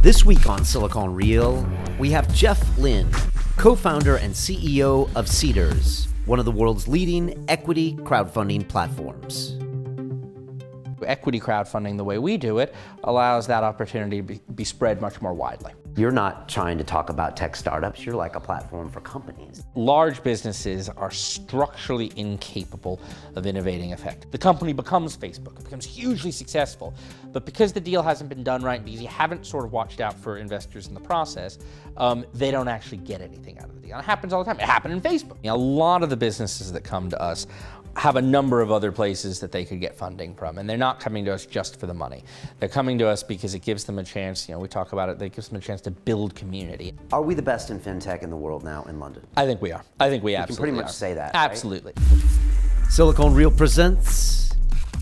This week on Silicon Reel, we have Jeff Lynn, co-founder and CEO of Seedrs, one of the world's leading equity crowdfunding platforms. Equity crowdfunding, the way we do it, allows that opportunity to be spread much more widely. You're not trying to talk about tech startups, you're like a platform for companies. Large businesses are structurally incapable of innovating effect. The company becomes Facebook, it becomes hugely successful, but because the deal hasn't been done right and because you haven't sort of watched out for investors in the process, they don't actually get anything out of the deal. It happens all the time. It happened in Facebook. A lot of the businesses that come to us have a number of other places that they could get funding from, and they're not coming to us just for the money. They're coming to us because it gives them a chance, we talk about it, it gives them a chance to build community. Are we the best in fintech in the world now in London? I think we are. I think we absolutely can pretty much say that, absolutely. Right? Silicon Reel presents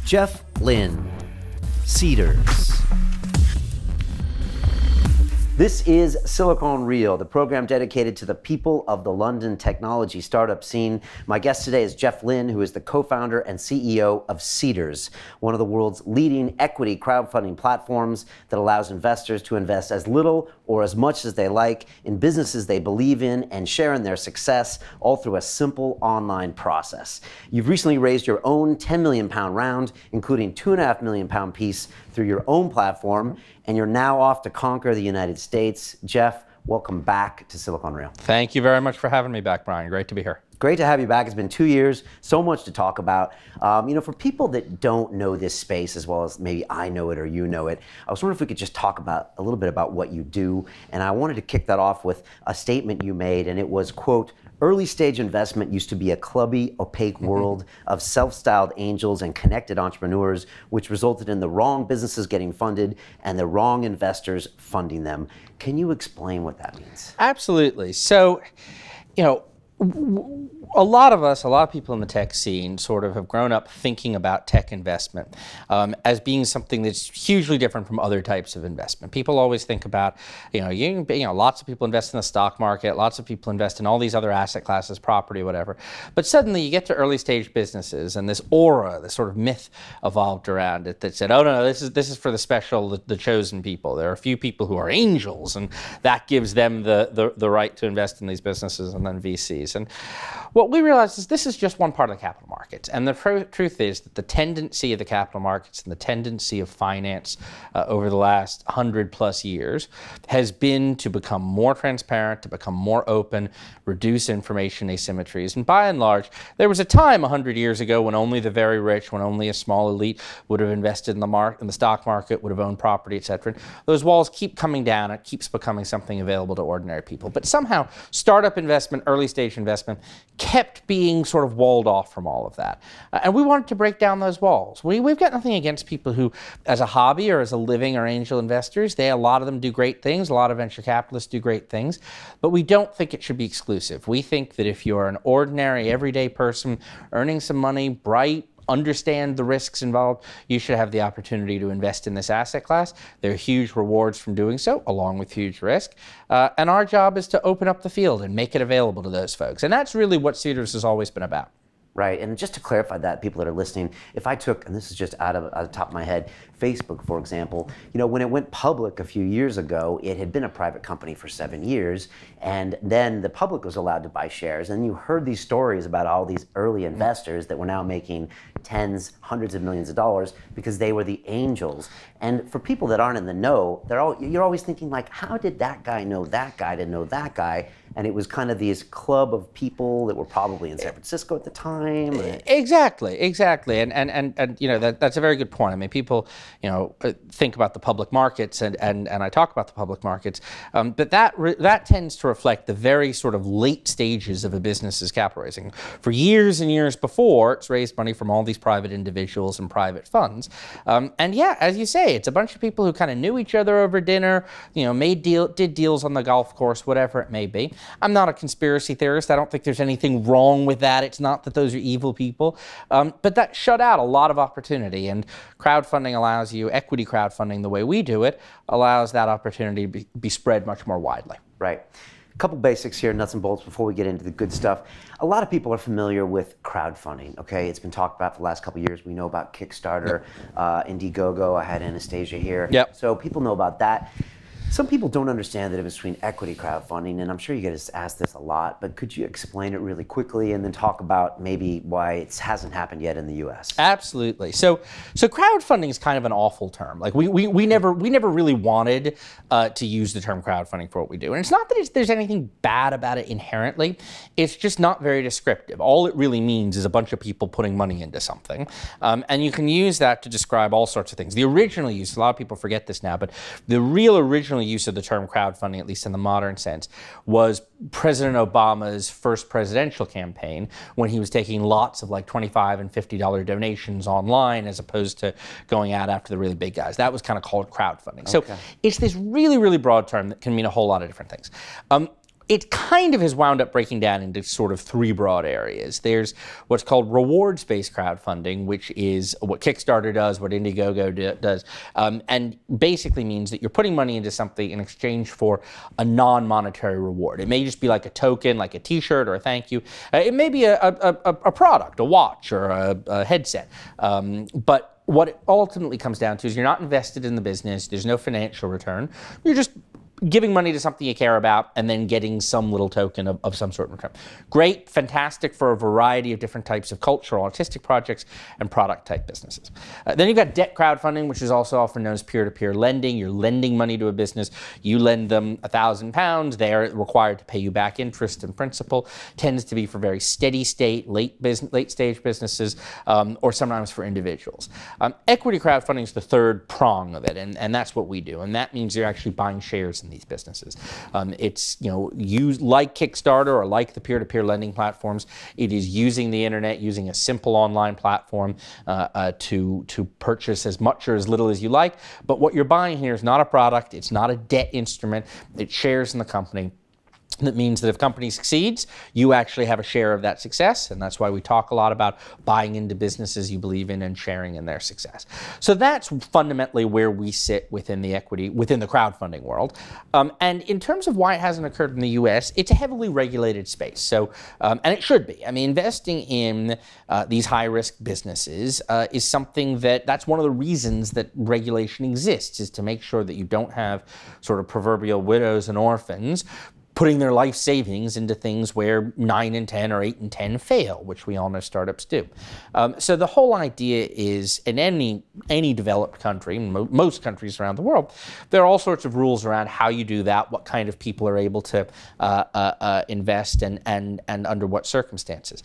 Jeff Lynn, Seedrs. This is Silicon Reel, the program dedicated to the people of the London technology startup scene. My guest today is Jeff Lynn, who is the co-founder and CEO of Seedrs, one of the world's leading equity crowdfunding platforms that allows investors to invest as little or as much as they like in businesses they believe in and share in their success, all through a simple online process. You've recently raised your own £10 million round, including £2.5 million piece through your own platform, and you're now off to conquer the United States. Jeff, welcome back to Silicon Reel. Thank you very much for having me back, Brian. Great to be here. Great to have you back. It's been 2 years, so much to talk about. For people that don't know this space as well as maybe I know it or you know it, I was wondering if we could just talk about a little bit about what you do. And I wanted to kick that off with a statement you made, and it was, quote, "Early stage investment used to be a clubby, opaque world of self-styled angels and connected entrepreneurs, which resulted in the wrong businesses getting funded and the wrong investors funding them." Can you explain what that means? Absolutely. So, a lot of people in the tech scene sort of have grown up thinking about tech investment as being something that's hugely different from other types of investment. People always think about, lots of people invest in the stock market, lots of people invest in all these other asset classes, property, whatever. But suddenly you get to early stage businesses and this aura, this sort of myth evolved around it that said, oh no, this is for the special, the chosen people. There are a few people who are angels, and that gives them the right to invest in these businesses, and then VCs. And what we realized is this is just one part of the capital markets. And the truth is that the tendency of the capital markets and the tendency of finance over the last 100+ years has been to become more transparent, to become more open, reduce information asymmetries. And by and large, there was a time 100 years ago when only the very rich, when only a small elite would have invested in the stock market, would have owned property, etc. Those walls keep coming down. It keeps becoming something available to ordinary people. But somehow, startup investment, early stage investment, kept being sort of walled off from all of that. And we wanted to break down those walls. We've got nothing against people who, as a hobby or as a living, are angel investors. A lot of them do great things. A lot of venture capitalists do great things. But we don't think it should be exclusive. We think that if you're an ordinary, everyday person earning some money, bright, understand the risks involved, you should have the opportunity to invest in this asset class. There are huge rewards from doing so, along with huge risk. And our job is to open up the field and make it available to those folks. And that's really what Seedrs has always been about. Right, and just to clarify that, people that are listening, if I took, and this is just out of the top of my head, Facebook, for example, when it went public a few years ago, it had been a private company for 7 years, and then the public was allowed to buy shares, and you heard these stories about all these early investors that were now making tens, hundreds of millions of dollars because they were the angels. And for people that aren't in the know, you're always thinking like, how did that guy know that guy to know that guy? And it was kind of these club of people that were probably in San Francisco at the time. Exactly. And that's a very good point. I mean, people, think about the public markets, and I talk about the public markets, but that tends to reflect the very sort of late stages of a business's capital raising. For years and years before, it's raised money from all these private individuals and private funds. And yeah, as you say, it's a bunch of people who kind of knew each other over dinner, did deals on the golf course, whatever it may be. I'm not a conspiracy theorist. I don't think there's anything wrong with that. It's not that those are evil people. But that shut out a lot of opportunity. And crowdfunding allows you, equity crowdfunding, the way we do it, allows that opportunity to be spread much more widely. Right. A couple basics here, nuts and bolts, before we get into the good stuff. A lot of people are familiar with crowdfunding, okay? It's been talked about for the last couple of years. We know about Kickstarter, Indiegogo. I had Anastasia here. Yep. So people know about that. Some people don't understand the difference between equity crowdfunding, and I'm sure you get asked this a lot, but could you explain it really quickly and then talk about maybe why it hasn't happened yet in the US? Absolutely. So crowdfunding is kind of an awful term. Like we never really wanted to use the term crowdfunding for what we do. And it's not that there's anything bad about it inherently. It's just not very descriptive. All it really means is a bunch of people putting money into something. And you can use that to describe all sorts of things. The original use, a lot of people forget this now, but the real original use of the term crowdfunding, at least in the modern sense, was President Obama's first presidential campaign, when he was taking lots of like $25 and $50 donations online as opposed to going out after the really big guys. That was kind of called crowdfunding. Okay. So it's this really, really broad term that can mean a whole lot of different things. It kind of has wound up breaking down into sort of three broad areas. There's what's called rewards-based crowdfunding, which is what Kickstarter does, what Indiegogo does, and basically means that you're putting money into something in exchange for a non-monetary reward. It may just be like a token, like a t-shirt or a thank you. It may be a product, a watch or a headset. But what it ultimately comes down to is you're not invested in the business, there's no financial return, you're just giving money to something you care about and then getting some little token of some sort of return. Great, fantastic for a variety of different types of cultural, artistic projects and product type businesses. Then you've got debt crowdfunding, which is also often known as peer-to-peer lending. You're lending money to a business, you lend them £1,000, they're required to pay you back interest and principal. Tends to be for very steady state, late stage businesses, or sometimes for individuals. Equity crowdfunding is the third prong of it, and that's what we do. And that means you're actually buying shares in these businesses. It's, used like Kickstarter or like the peer-to-peer lending platforms. It is using the internet, using a simple online platform to purchase as much or as little as you like. But what you're buying here is not a product, it's not a debt instrument, it's shares in the company. That means that if a company succeeds, you actually have a share of that success, and that's why we talk a lot about buying into businesses you believe in and sharing in their success. So that's fundamentally where we sit within the crowdfunding world. And in terms of why it hasn't occurred in the US, it's a heavily regulated space. So, and it should be. I mean, investing in these high-risk businesses is something that's one of the reasons that regulation exists, is to make sure that you don't have sort of proverbial widows and orphans putting their life savings into things where 9 in 10 or 8 in 10 fail, which we all know startups do. So the whole idea is, in any developed country, most countries around the world, there are all sorts of rules around how you do that, what kind of people are able to invest, and under what circumstances.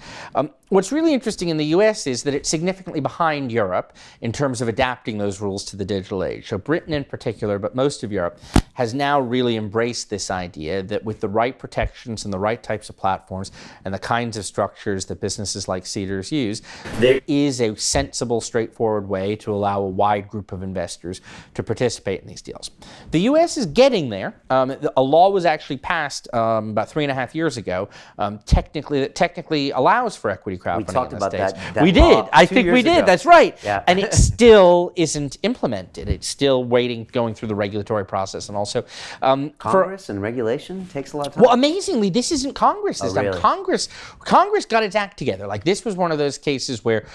What's really interesting in the US is that it's significantly behind Europe in terms of adapting those rules to the digital age. So Britain in particular, but most of Europe, has now really embraced this idea that with the right protections and the right types of platforms and the kinds of structures that businesses like Seedrs use, there is a sensible, straightforward way to allow a wide group of investors to participate in these deals. The US is getting there. A law was actually passed about 3.5 years ago, that technically allows for equity crowdfunding. We talked about that. We did. I think we did. That's right. Yeah. And it still isn't implemented. It's still going through the regulatory process, and also Congress and regulation takes a lot of time. Well, amazingly, this isn't Congress this time. Really? Congress got its act together. Like, this was one of those cases where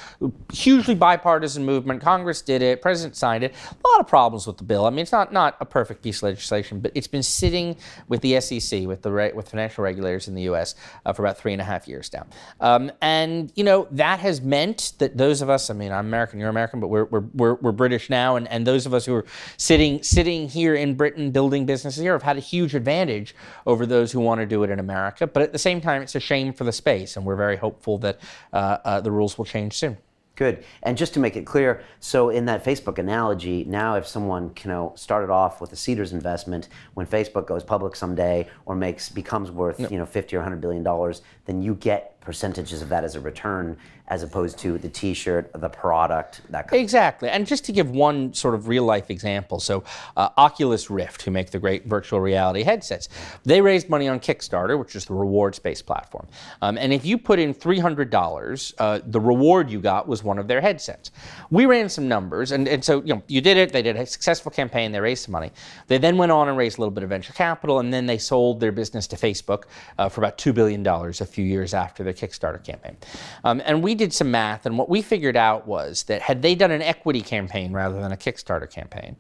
hugely bipartisan movement. Congress did it. President signed it. A lot of problems with the bill. I mean, it's not a perfect piece of legislation, but it's been sitting with the SEC, with financial regulators in the U.S. For about 3.5 years now. And that has meant that those of us, I mean, I'm American, you're American, but we're British now, and those of us who are sitting here in Britain building businesses here have had a huge advantage over those who want to do it in America. But at the same time, it's a shame for the space, and we're very hopeful that the rules will change soon. Good. And just to make it clear, so in that Facebook analogy, now if someone started off with a Seedrs investment, when Facebook goes public someday or becomes worth $50 or $100 billion, then you get percentages of that as a return, as opposed to the T-shirt, the product, that kind of Exactly. And just to give one sort of real-life example, so Oculus Rift, who make the great virtual reality headsets, they raised money on Kickstarter, which is the rewards-based platform. And if you put in $300, the reward you got was one of their headsets. We ran some numbers, and so you did it, they did a successful campaign, they raised some money. They then went on and raised a little bit of venture capital, and then they sold their business to Facebook for about $2 billion a few years after their Kickstarter campaign. And we did some math, and what we figured out was that had they done an equity campaign rather than a Kickstarter campaign,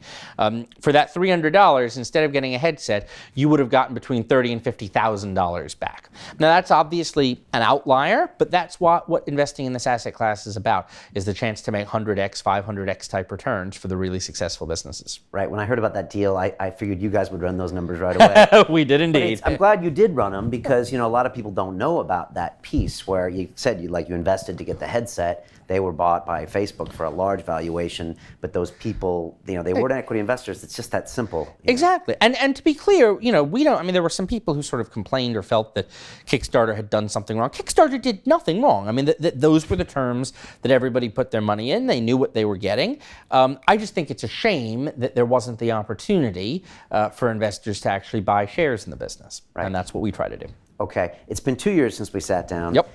for that $300, instead of getting a headset, you would have gotten between $30,000 and $50,000 back. Now that's obviously an outlier, but that's what investing in this asset class is about, is the chance to make 100x, 500x type returns for the really successful businesses. Right. When I heard about that deal, I figured you guys would run those numbers right away. We did indeed. I'm glad you did run them because, you know, a lot of people don't know about that piece where you said you invested to get the headset. They were bought by Facebook for a large valuation, but those people, you know, they weren't equity investors. It's just that simple. Exactly. And to be clear, you know, there were some people who sort of complained or felt that Kickstarter had done something wrong. Kickstarter did nothing wrong. I mean, those were the terms that everybody put their money in. They knew what they were getting. I just think it's a shame that there wasn't the opportunity for investors to actually buy shares in the business. Right. And that's what we try to do. Okay. It's been 2 years since we sat down. Yep.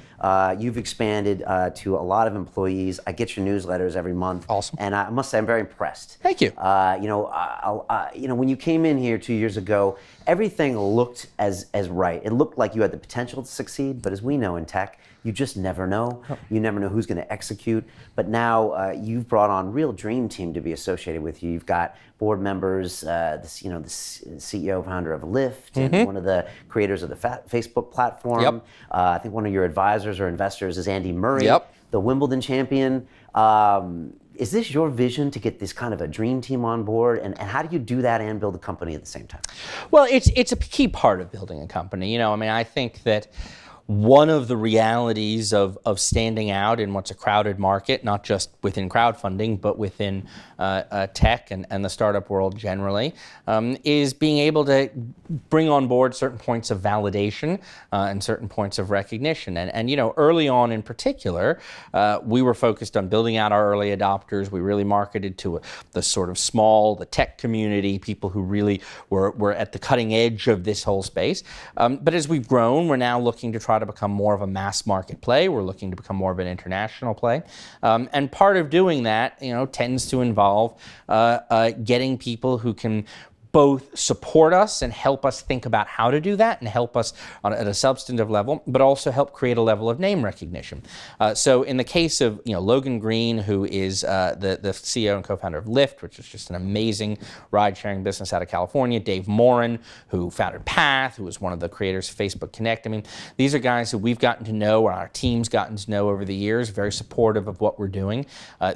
You've expanded to a lot of employees. I get your newsletters every month. Awesome. And I must say I'm very impressed. Thank you. You know, when you came in here 2 years ago, everything looked as right. It looked like you had the potential to succeed, but as we know in tech, you just never know. You never know who's going to execute. But now you've brought on a real dream team to be associated with you. You've got board members, the CEO, founder of Lyft, and one of the creators of the Facebook platform. Yep. I think one of your advisors or investors is Andy Murray, yep. the Wimbledon champion. Is this your vision to get this kind of a dream team on board? And how do you do that and build a company at the same time? Well, it's a key part of building a company. You know, I mean, I think that one of the realities of standing out in what's a crowded market, not just within crowdfunding, but within tech and the startup world generally, is being able to bring on board certain points of validation and certain points of recognition. And you know, early on in particular, we were focused on building out our early adopters. We really marketed to the sort of the tech community, people who really were at the cutting edge of this whole space. But as we've grown, we're now looking to try to become more of a mass market play. We're looking to become more of an international play. And part of doing that, you know, tends to involve getting people who can both support us and help us think about how to do that and help us at a substantive level, but also help create a level of name recognition. So in the case of Logan Green, who is the CEO and co-founder of Lyft, which is just an amazing ride-sharing business out of California, Dave Morin, who founded Path, who was one of the creators of Facebook Connect. I mean, these are guys who we've gotten to know, or our team's gotten to know over the years, very supportive of what we're doing.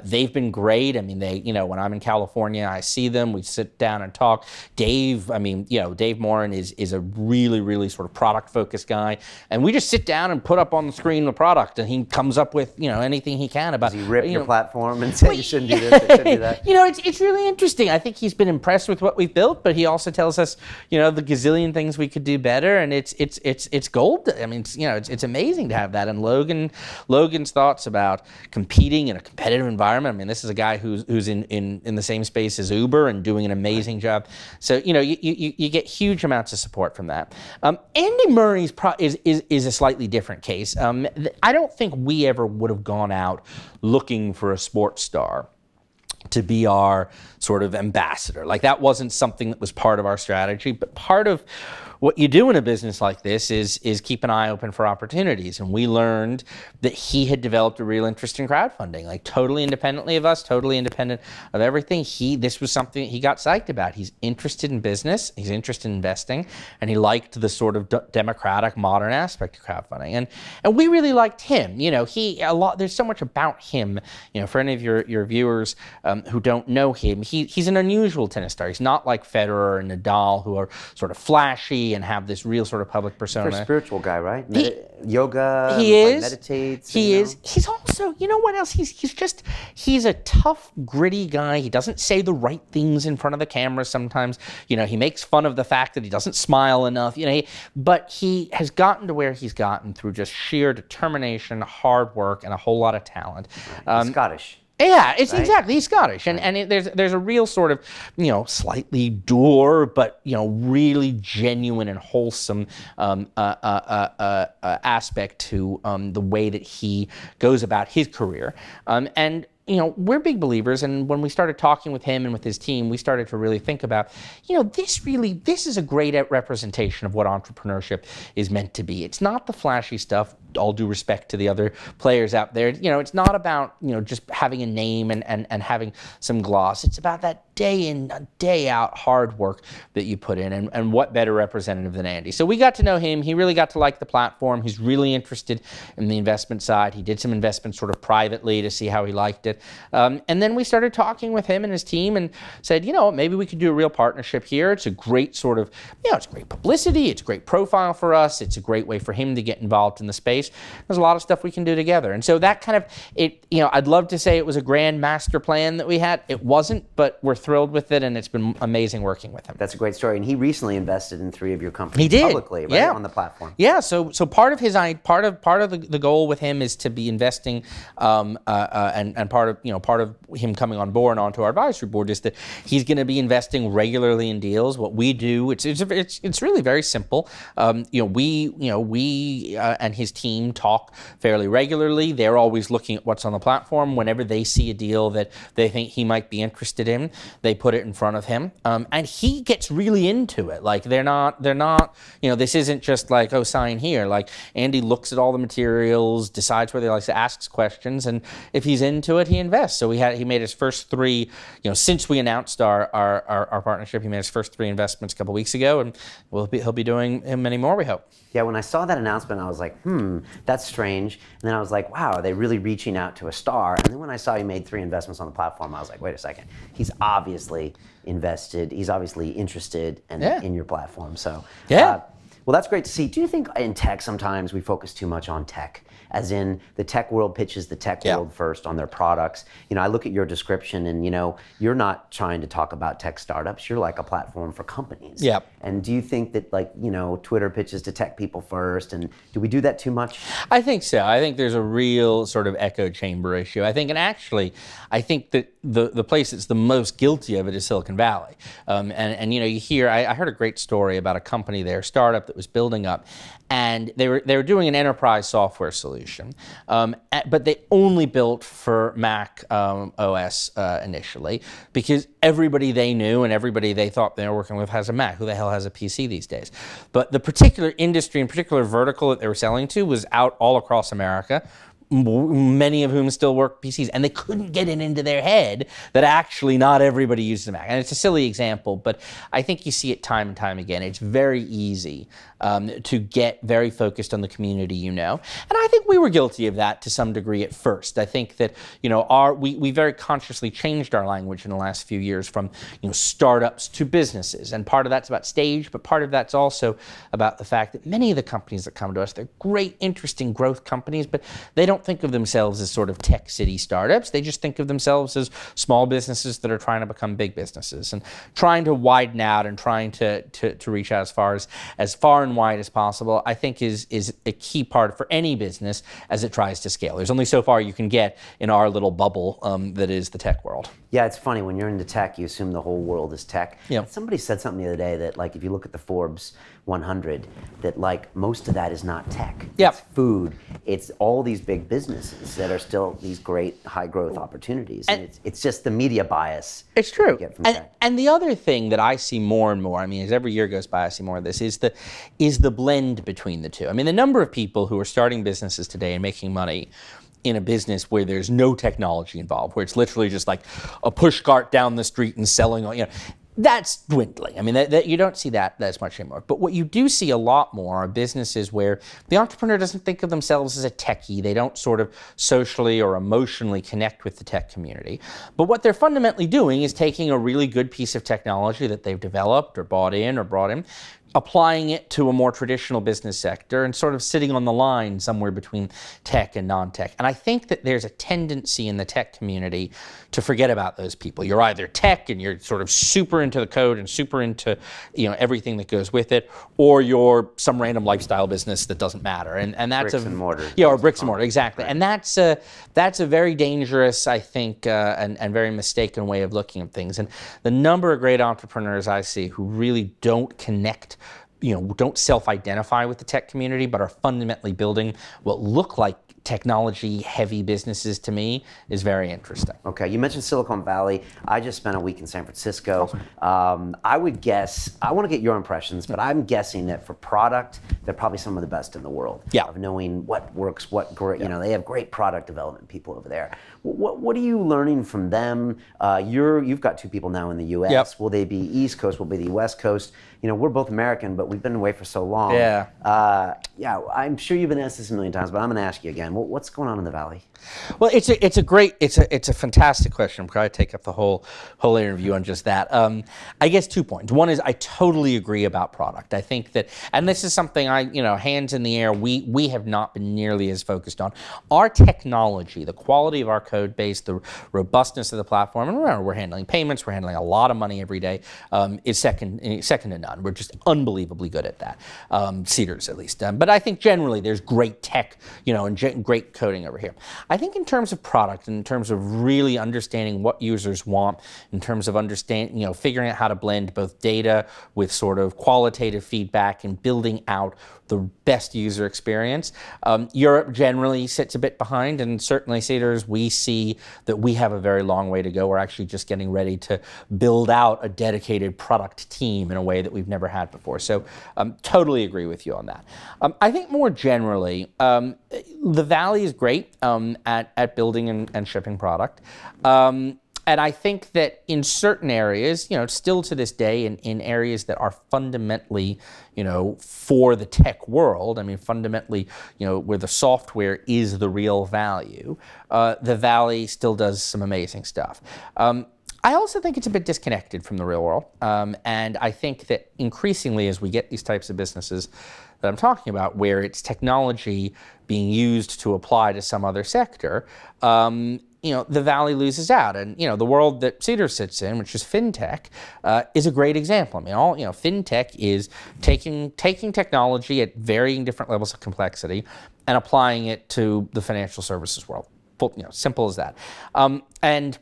They've been great. I mean, when I'm in California, I see them, we sit down and talk. Dave Morin is a really, really sort of product-focused guy, and we just sit down and put up on the screen the product, and he comes up with anything he can about. Does he rip your platform and say you shouldn't do this, you shouldn't do that? It's really interesting. I think he's been impressed with what we've built, but he also tells us the gazillion things we could do better, and it's gold. I mean, it's amazing to have that. And Logan's thoughts about competing in a competitive environment. I mean, this is a guy who's in the same space as Uber and doing an amazing job. So you get huge amounts of support from that. Andy Murray is a slightly different case. I don't think we ever would have gone out looking for a sports star to be our sort of ambassador. Like, that wasn't something that was part of our strategy, but part of what you do in a business like this is keep an eye open for opportunities. And we learned that he had developed a real interest in crowdfunding, like totally independently of us, totally independent of everything. This was something that he got psyched about. He's interested in business, he's interested in investing, and he liked the sort of democratic, modern aspect of crowdfunding. And we really liked him. There's so much about him. For any of your viewers who don't know him, he's an unusual tennis star. He's not like Federer and Nadal, who are sort of flashy and have this real sort of public persona. For a spiritual guy, right? Yoga. He is. Meditates. He is. He's also, what else? He's a tough, gritty guy. He doesn't say the right things in front of the camera sometimes. He makes fun of the fact that he doesn't smile enough. But he has gotten to where he's gotten through just sheer determination, hard work, and a whole lot of talent. He's Scottish. Yeah, it's right? Exactly. He's Scottish, and there's a real sort of slightly dour but really genuine and wholesome aspect to the way that he goes about his career, and. We're big believers, and when we started talking with him and with his team, we started to really think about, this is a great representation of what entrepreneurship is meant to be. It's not the flashy stuff. all due respect to the other players out there, it's not about, just having a name and having some gloss. It's about that day in, day out hard work that you put in, and what better representative than Andy. So we got to know him. He really got to like the platform. He's really interested in the investment side. He did some investments sort of privately to see how he liked it. And then we started talking with him and his team and said, maybe we could do a real partnership here. It's a great sort of, it's great publicity. It's a great profile for us. It's a great way for him to get involved in the space. There's a lot of stuff we can do together. And so that kind of, I'd love to say it was a grand master plan that we had. It wasn't, but we're thrilled with it, and it's been amazing working with him. That's a great story. And he recently invested in 3 of your companies. He did. Publicly, right? Yeah. On the platform. Yeah. So part of the goal with him is to be investing, and part of him coming on board and onto our advisory board is that he's going to be investing regularly in deals. What we do, it's really very simple. We and his team talk fairly regularly. They're always looking at what's on the platform. Whenever they see a deal that they think he might be interested in, they put it in front of him, and he gets really into it. Like they're not. This isn't just like, oh, sign here. Like Andy looks at all the materials, decides whether he likes to ask questions, and if he's into it, he invests. So he made his first 3. Since we announced our partnership, he made his first 3 investments a couple weeks ago, and he'll be doing many more, we hope. Yeah, when I saw that announcement, I was like, that's strange. And then I was like, wow, are they really reaching out to a star? And then when I saw he made 3 investments on the platform, I was like, wait a second. He's obviously invested. He's obviously interested in your platform. So, well, that's great to see. Do you think in tech sometimes we focus too much on tech? As in the tech world pitches the tech world first on their products. I look at your description and, you're not trying to talk about tech startups. You're like a platform for companies. Yep. And do you think that Twitter pitches to tech people first? And do we do that too much? I think so. I think there's a real sort of echo chamber issue. I think that the place that's the most guilty of it is Silicon Valley. You hear, I heard a great story about a company there, a startup that was building up, and they were doing an enterprise software solution, but they only built for Mac OS initially, because everybody they knew and everybody they thought they were working with has a Mac. Who the hell has a PC these days? But the particular industry and particular vertical that they were selling to was out all across America, many of whom still work PCs, and they couldn't get it into their head that actually not everybody uses a Mac. And it's a silly example, but I think you see it time and time again. It's very easy to get very focused on the community, and I think we were guilty of that to some degree at first. I think that we very consciously changed our language in the last few years from startups to businesses, and part of that's about stage, but part of that's also about the fact that many of the companies that come to us, they're great, interesting growth companies, but they don't think of themselves as sort of tech city startups. They just think of themselves as small businesses that are trying to become big businesses and trying to widen out and trying to reach out as far and wide as possible. I think is a key part for any business as it tries to scale. There's only so far you can get in our little bubble that is the tech world. Yeah, it's funny when you're into tech, you assume the whole world is tech. Yeah. Somebody said something the other day that if you look at the Forbes 100, that most of that is not tech. Yep. It's food. It's all these big businesses that are still these great high growth opportunities. And it's just the media bias. It's true. You get from tech. And the other thing that I see more and more, as every year goes by, I see more of this, is the blend between the two. The number of people who are starting businesses today and making money in a business where there's no technology involved, where it's literally just like a push cart down the street and selling, that's dwindling. You don't see that as much anymore. But what you do see a lot more are businesses where the entrepreneur doesn't think of themselves as a techie. They don't sort of socially or emotionally connect with the tech community. But what they're fundamentally doing is taking a really good piece of technology that they've developed or bought in, applying it to a more traditional business sector and sort of sitting on the line somewhere between tech and non-tech. And I think that there's a tendency in the tech community to forget about those people. You're either tech and you're sort of super into the code and super into everything that goes with it, or you're some random lifestyle business that doesn't matter. And that's bricks and mortar. Yeah, or bricks and mortar, exactly. Right. And that's a very dangerous, I think, and very mistaken way of looking at things. And the number of great entrepreneurs I see who really don't connect, don't self-identify with the tech community, but are fundamentally building what look like technology-heavy businesses to me is very interesting. Okay, you mentioned Silicon Valley. I just spent a week in San Francisco. I would guess, I want to get your impressions, but I'm guessing that for product, they're probably some of the best in the world. Yeah. Of knowing what works, what great, you know, they have great product development people over there. What are you learning from them? You've got 2 people now in the U.S. Yep. Will they be East Coast? Will they be West Coast? You know, we're both American, but we've been away for so long. Yeah. Yeah, I'm sure you've been asked this a million times, but I'm going to ask you again. What's going on in the Valley? Well, it's a fantastic question. Because I take up the whole interview on just that. I guess 2 points. One is I totally agree about product. I think that, and this is something hands in the air, we have not been nearly as focused on. Our technology, the quality of our code base, the robustness of the platform, and remember, we're handling payments, we're handling a lot of money every day, is second to none. We're just unbelievably good at that. Seedrs, at least. But I think generally there's great tech, and great coding over here. I think in terms of product, in terms of really understanding what users want, in terms of figuring out how to blend both data with sort of qualitative feedback and building out the best user experience. Europe generally sits a bit behind, and certainly Seedrs, we see that we have a very long way to go. We're actually just getting ready to build out a dedicated product team in a way that we've never had before. So totally agree with you on that. I think more generally, the Valley is great at building and shipping product. And I think that in certain areas, still to this day, in areas that are fundamentally, for the tech world, I mean, fundamentally, where the software is the real value, the Valley still does some amazing stuff. I also think it's a bit disconnected from the real world. And I think that increasingly, as we get these types of businesses that I'm talking about, where it's technology being used to apply to some other sector, the Valley loses out. And, the world that Seedrs sits in, which is fintech, is a great example. I mean, fintech is taking technology at varying different levels of complexity and applying it to the financial services world. Simple as that. And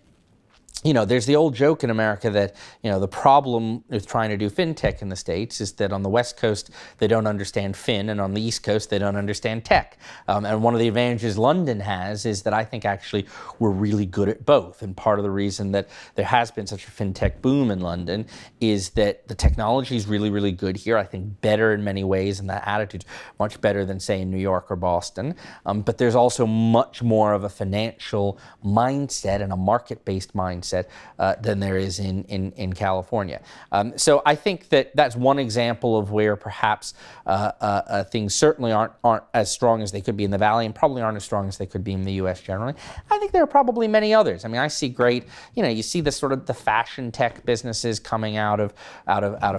there's the old joke in America that, the problem with trying to do fintech in the States is that on the West Coast, they don't understand fin, and on the East Coast, they don't understand tech. And one of the advantages London has is that I think actually we're really good at both. And part of the reason that there has been such a fintech boom in London is that the technology is really, really good here. I think better in many ways, and that attitude's much better than, say, in New York or Boston. But there's also much more of a financial mindset and a market-based mindset than there is in California. So I think that that's one example of where perhaps things certainly aren't as strong as they could be in the Valley, and probably aren't as strong as they could be in the U.S. generally. I think there are probably many others. I mean, I see great, you see the sort of the fashion tech businesses coming out of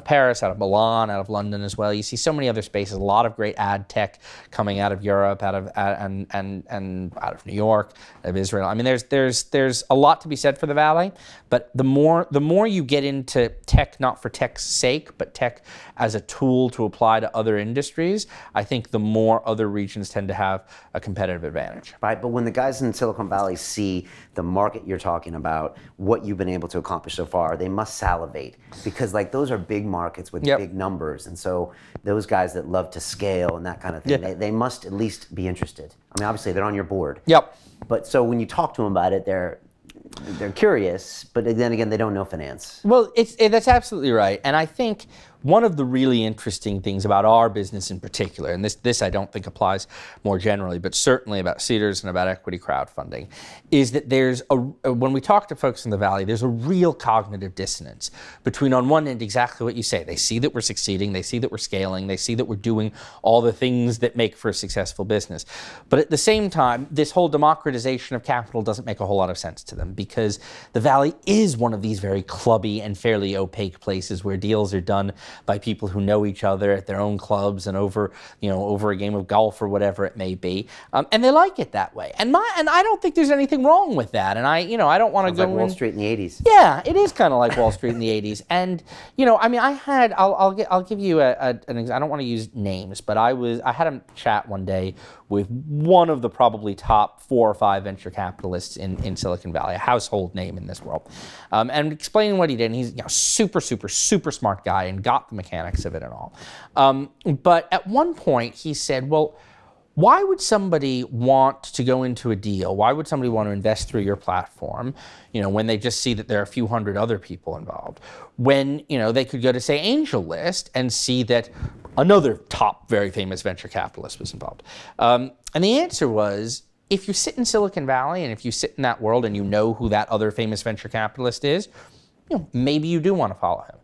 Paris, out of Milan, out of London as well. You see so many other spaces, a lot of great ad tech coming out of Europe, and out of New York, out of Israel. I mean, there's a lot to be said for the Valley. But the more you get into tech, not for tech's sake, but tech as a tool to apply to other industries, I think the more other regions tend to have a competitive advantage. Right, but when the guys in Silicon Valley see the market you're talking about, what you've been able to accomplish so far, they must salivate, because those are big markets with big numbers, and so those guys that love to scale and that kind of thing, they must at least be interested. I mean, obviously they're on your board. Yep. But so when you talk to them about it, they're curious, but then again, they don't know finance. Well, that's absolutely right. And I think one of the really interesting things about our business in particular, and this I don't think applies more generally, but certainly about Seedrs and about equity crowdfunding, is that when we talk to folks in the Valley, there's a real cognitive dissonance between, on one end, exactly what you say. They see that we're succeeding, they see that we're scaling, they see that we're doing all the things that make for a successful business. But at the same time, this whole democratization of capital doesn't make a whole lot of sense to them, because the Valley is one of these very clubby and fairly opaque places where deals are done by people who know each other at their own clubs and over a game of golf or whatever it may be, and they like it that way. And I don't think there's anything wrong with that. And I don't want to go like Wall Street in the 80s. Yeah, it is kind of like Wall Street in the 80s. And I mean, I'll give you an example. I don't want to use names, but I had a chat one day with one of the probably top 4 or 5 venture capitalists in Silicon Valley, a household name in this world, and explaining what he did. And he's super, super, super smart guy and got the mechanics of it and all. But at one point he said, well, why would somebody want to go into a deal? Why would somebody want to invest through your platform, when they just see that there are a few hundred other people involved? When, they could go to, say, AngelList and see that another top, very famous venture capitalist was involved. And the answer was, if you sit in Silicon Valley and if you sit in that world and you know who that other famous venture capitalist is, maybe you do want to follow him.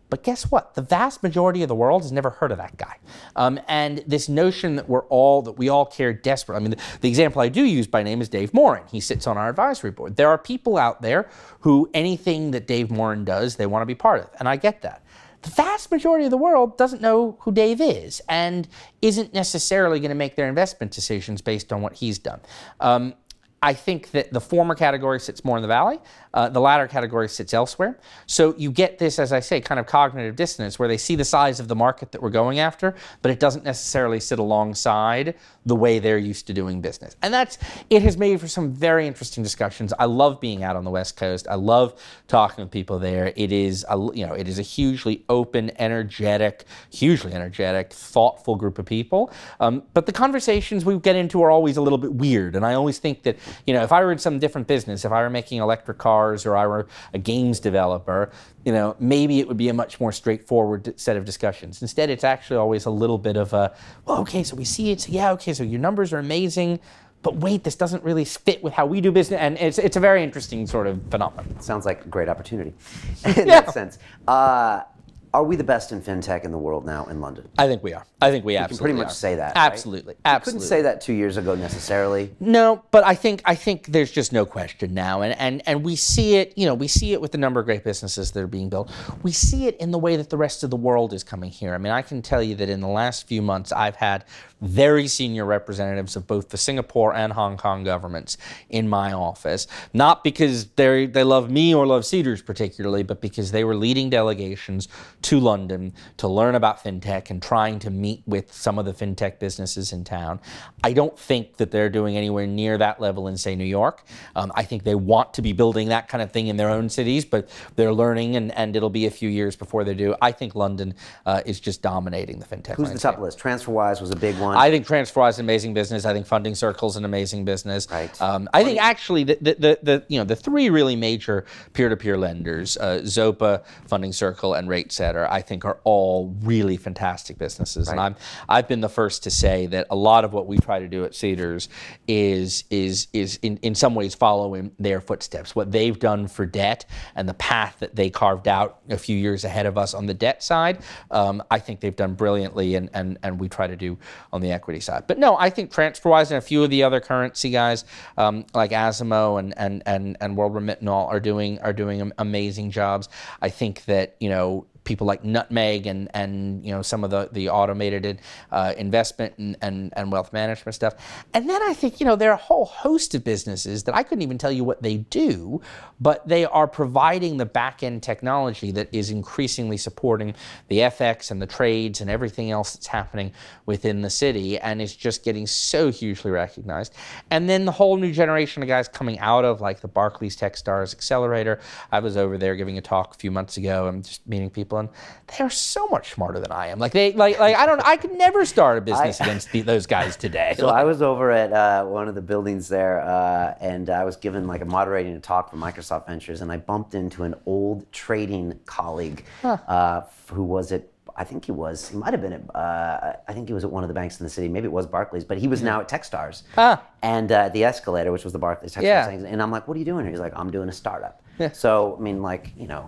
But guess what? The vast majority of the world has never heard of that guy. And this notion that we all care desperately. I mean, the example I do use by name is Dave Morin. He sits on our advisory board. There are people out there who anything that Dave Morin does, they want to be part of. And I get that. The vast majority of the world doesn't know who Dave is and isn't necessarily going to make their investment decisions based on what he's done. I think that the former category sits more in the valley. The latter category sits elsewhere. So you get this, as I say, kind of cognitive dissonance where they see the size of the market that we're going after, but it doesn't necessarily sit alongside the way they're used to doing business. And it has made for some very interesting discussions. I love being out on the West Coast. I love talking with people there. It is a hugely open, hugely energetic, thoughtful group of people. But the conversations we get into are always a little bit weird. And I always think that, if I were in some different business, if I were making electric cars or I were a games developer, maybe it would be a much more straightforward set of discussions. Instead, it's actually always a little bit of a, well, okay, so we see it, so yeah, okay, so your numbers are amazing, but wait, this doesn't really fit with how we do business, and it's a very interesting sort of phenomenon. Sounds like a great opportunity in that sense. Are we the best in fintech in the world now in London? I think we are. I think we absolutely can pretty much say that. Absolutely. Right? Absolutely. You couldn't say that 2 years ago necessarily. No, but I think there's just no question now. And we see it, we see it with the number of great businesses that are being built. We see it in the way that the rest of the world is coming here. I mean, I can tell you that in the last few months, I've had very senior representatives of both the Singapore and Hong Kong governments in my office, not because they love me or love Seedrs particularly, but because they were leading delegations to London to learn about fintech and trying to meet with some of the fintech businesses in town. I don't think that they're doing anywhere near that level in, say, New York. I think they want to be building that kind of thing in their own cities, but they're learning, and it'll be a few years before they do. I think London is just dominating the fintech Who's landscape. the top list? TransferWise was a big one. I think TransferWise is an amazing business. I think Funding Circle's an amazing business. Right. I think actually the three really major peer-to-peer lenders, Zopa, Funding Circle, and RateSetter, I think are all really fantastic businesses. Right. And I've been the first to say that a lot of what we try to do at Seedrs is in some ways following their footsteps. What they've done for debt and the path that they carved out a few years ahead of us on the debt side, I think they've done brilliantly, and we try to do on the equity side. But no, I think TransferWise and a few of the other currency guys like Asimo and World Remit and all are doing amazing jobs. I think that people like Nutmeg and some of the automated investment and wealth management stuff. And then I think there are a whole host of businesses that I couldn't even tell you what they do, but they are providing the back-end technology that is increasingly supporting the FX and the trades and everything else that's happening within the city, and it's just getting so hugely recognized. And then the whole new generation of guys coming out of like the Barclays Techstars Accelerator. I was over there giving a talk a few months ago and just meeting people, and they are so much smarter than I am. I could never start a business against those guys today. So I was over at one of the buildings there, and I was given moderating a talk from Microsoft Ventures, and I bumped into an old trading colleague who was at, he might have been at, I think he was at one of the banks in the city, maybe it was Barclays, but he was now at Techstars. And the Escalator, which was the Barclays Techstars thing. And I'm like, what are you doing here? He's like, I'm doing a startup. So, I mean,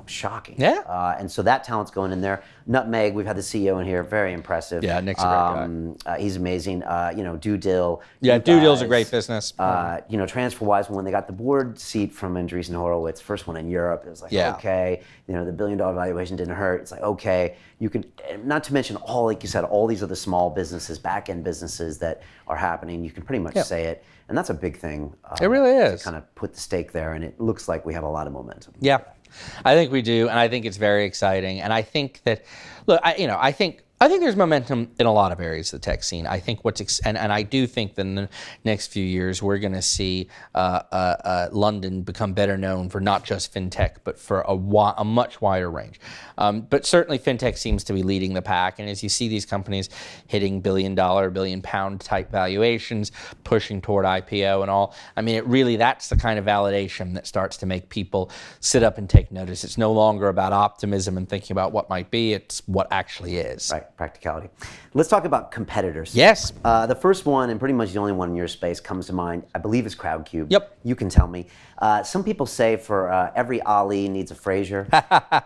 shocking. Yeah. And so that talent's going in there. Nutmeg, we've had the CEO in here, very impressive. Yeah, Nick's a great guy. He's amazing. DoDill. Yeah, DoDill's a great business. TransferWise, when they got the board seat from Andreessen Horowitz, first one in Europe, it was like, okay, the $1 billion valuation didn't hurt. It's like, okay, you can, not to mention all, like you said, all these other small businesses, back-end businesses that are happening. You can pretty much say it. And that's a big thing. It really is. To kind of put the stake there, and it looks like we have a lot of momentum. Yeah, I think we do, and I think it's very exciting. And I think that, look, I think I think there's momentum in a lot of areas of the tech scene. I think and I do think that in the next few years we're going to see London become better known for not just fintech, but for a much wider range. But certainly fintech seems to be leading the pack, and as you see these companies hitting billion-dollar, billion-pound type valuations, pushing toward IPO and all, I mean, that's the kind of validation that starts to make people sit up and take notice. It's no longer about optimism and thinking about what might be, it's what actually is. Right. Practicality. Let's talk about competitors. Yes. The first one, and pretty much the only one in your space, comes to mind, I believe, is Crowdcube. Yep. You can tell me. Some people say for every Ali needs a Fraser,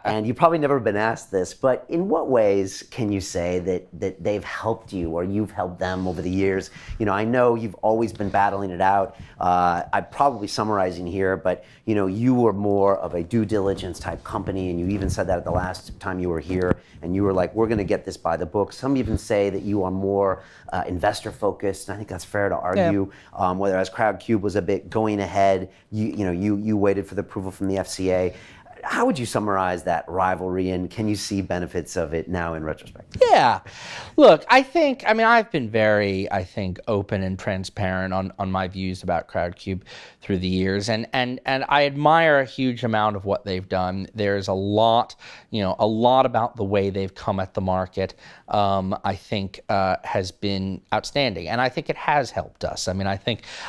and you've probably never been asked this, but in what ways can you say that they've helped you or you've helped them over the years? You know, I know you've always been battling it out. I'm probably summarizing here, but you know, you were more of a due diligence type company, and you even said that at the last time you were here, and you were like, we're going to get this by the book. Some even say that you are more investor focused, and I think that's fair to argue. Yeah. Whereas Crowdcube was a bit going ahead, you waited for the approval from the FCA. How would you summarize that rivalry, and can you see benefits of it now in retrospect? Yeah. Look, I've been very, open and transparent on my views about Crowdcube through the years, and I admire a huge amount of what they've done. There's a lot about the way they've come at the market, has been outstanding, and I think it has helped us. I mean,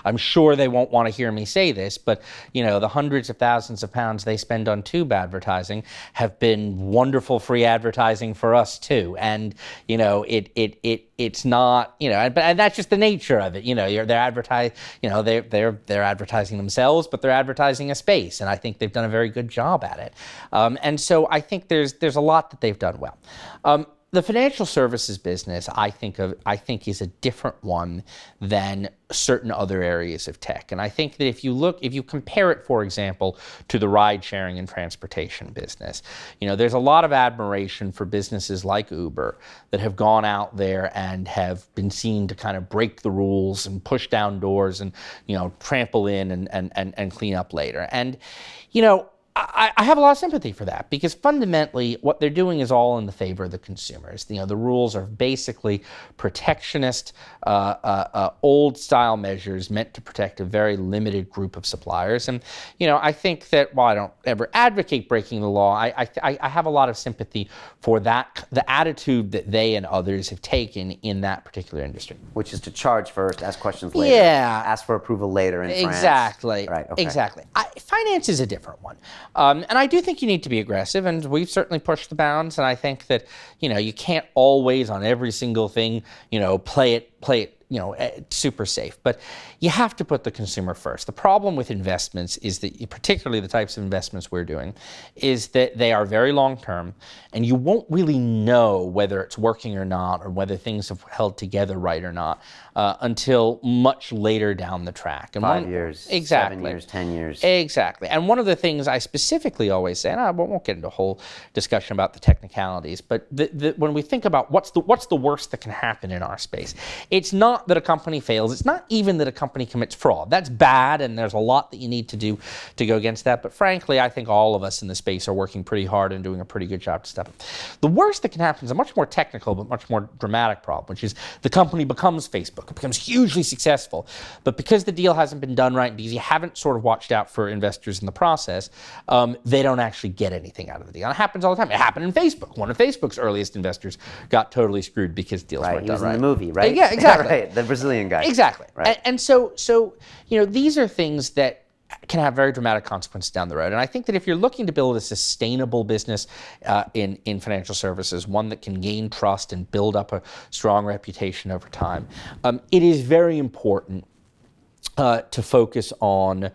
I'm sure they won't want to hear me say this, but the hundreds of thousands of pounds they spend on tube advertising have been wonderful free advertising for us too. And it's not, and that's just the nature of it. They're advertising themselves, but they're advertising a space, and I think they've done a very good job at it. And so I think there's a lot that they've done well. The financial services business, I think, is a different one than certain other areas of tech. And I think that if you compare it, for example, to the ride sharing and transportation business, there's a lot of admiration for businesses like Uber that have gone out there and have been seen to kind of break the rules and push down doors and, trample in and clean up later. And, I have a lot of sympathy for that, because fundamentally what they're doing is all in the favor of the consumers. The rules are basically protectionist, old-style measures meant to protect a very limited group of suppliers. And I think that while I don't ever advocate breaking the law, I have a lot of sympathy for the attitude that they and others have taken in that particular industry. Which is to charge first, ask questions later, ask for approval later in France. Exactly. Right. Okay. Exactly. Finance is a different one. And I do think you need to be aggressive, and we've certainly pushed the bounds, and I think that, you can't always on every single thing, play it super safe, but you have to put the consumer first. The problem with investments is that, particularly the types of investments we're doing, is that they are very long-term, and you won't really know whether it's working or not, or whether things have held together right or not, until much later down the track. And 5 years, exactly. 7 years, 10 years. Exactly. And one of the things I specifically always say, and I won't get into a whole discussion about the technicalities, but when we think about what's the worst that can happen in our space, it's not that a company fails. It's not even that a company commits fraud. That's bad, and there's a lot that you need to do to go against that. But frankly, I think all of us in the space are working pretty hard and doing a pretty good job to step up. The worst that can happen is a much more technical but much more dramatic problem, which is the company becomes Facebook. It becomes hugely successful. But because the deal hasn't been done right, because you haven't sort of watched out for investors in the process, they don't actually get anything out of the deal. And it happens all the time. It happened in Facebook. One of Facebook's earliest investors got totally screwed because deals weren't done right. He was in the movie, right? Yeah, exactly. Right. The Brazilian guy. Exactly. Right. And so these are things that can have very dramatic consequences down the road. And I think that if you're looking to build a sustainable business in financial services, one that can gain trust and build up a strong reputation over time, it is very important to focus on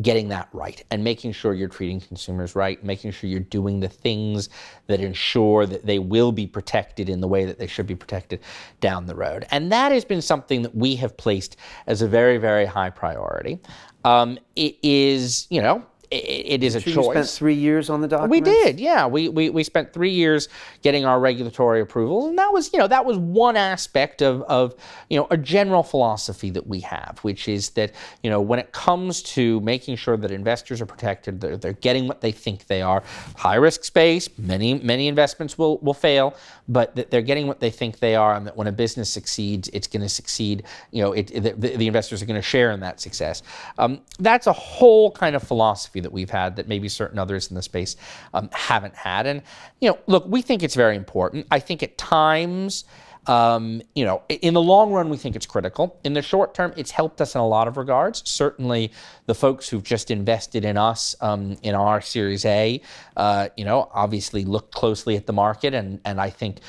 getting that right and making sure you're treating consumers right, making sure you're doing the things that ensure that they will be protected in the way that they should be protected down the road. And that has been something that we have placed as a very, very high priority. It is, it is a Sure choice. You spent 3 years on the documents? We did, yeah. We spent 3 years getting our regulatory approvals, and that was, that was one aspect of a general philosophy that we have, which is that, when it comes to making sure that investors are protected, they're getting what they think they are. High risk space, many investments will fail, but that they're getting what they think they are, and that when a business succeeds, it's going to succeed. The investors are going to share in that success. That's a whole kind of philosophy that we've had that maybe certain others in the space haven't had. And look, we think it's very important. I think at times, in the long run, we think it's critical. In the short term, it's helped us in a lot of regards. Certainly, the folks who've just invested in us in our Series A, obviously looked closely at the market and I think,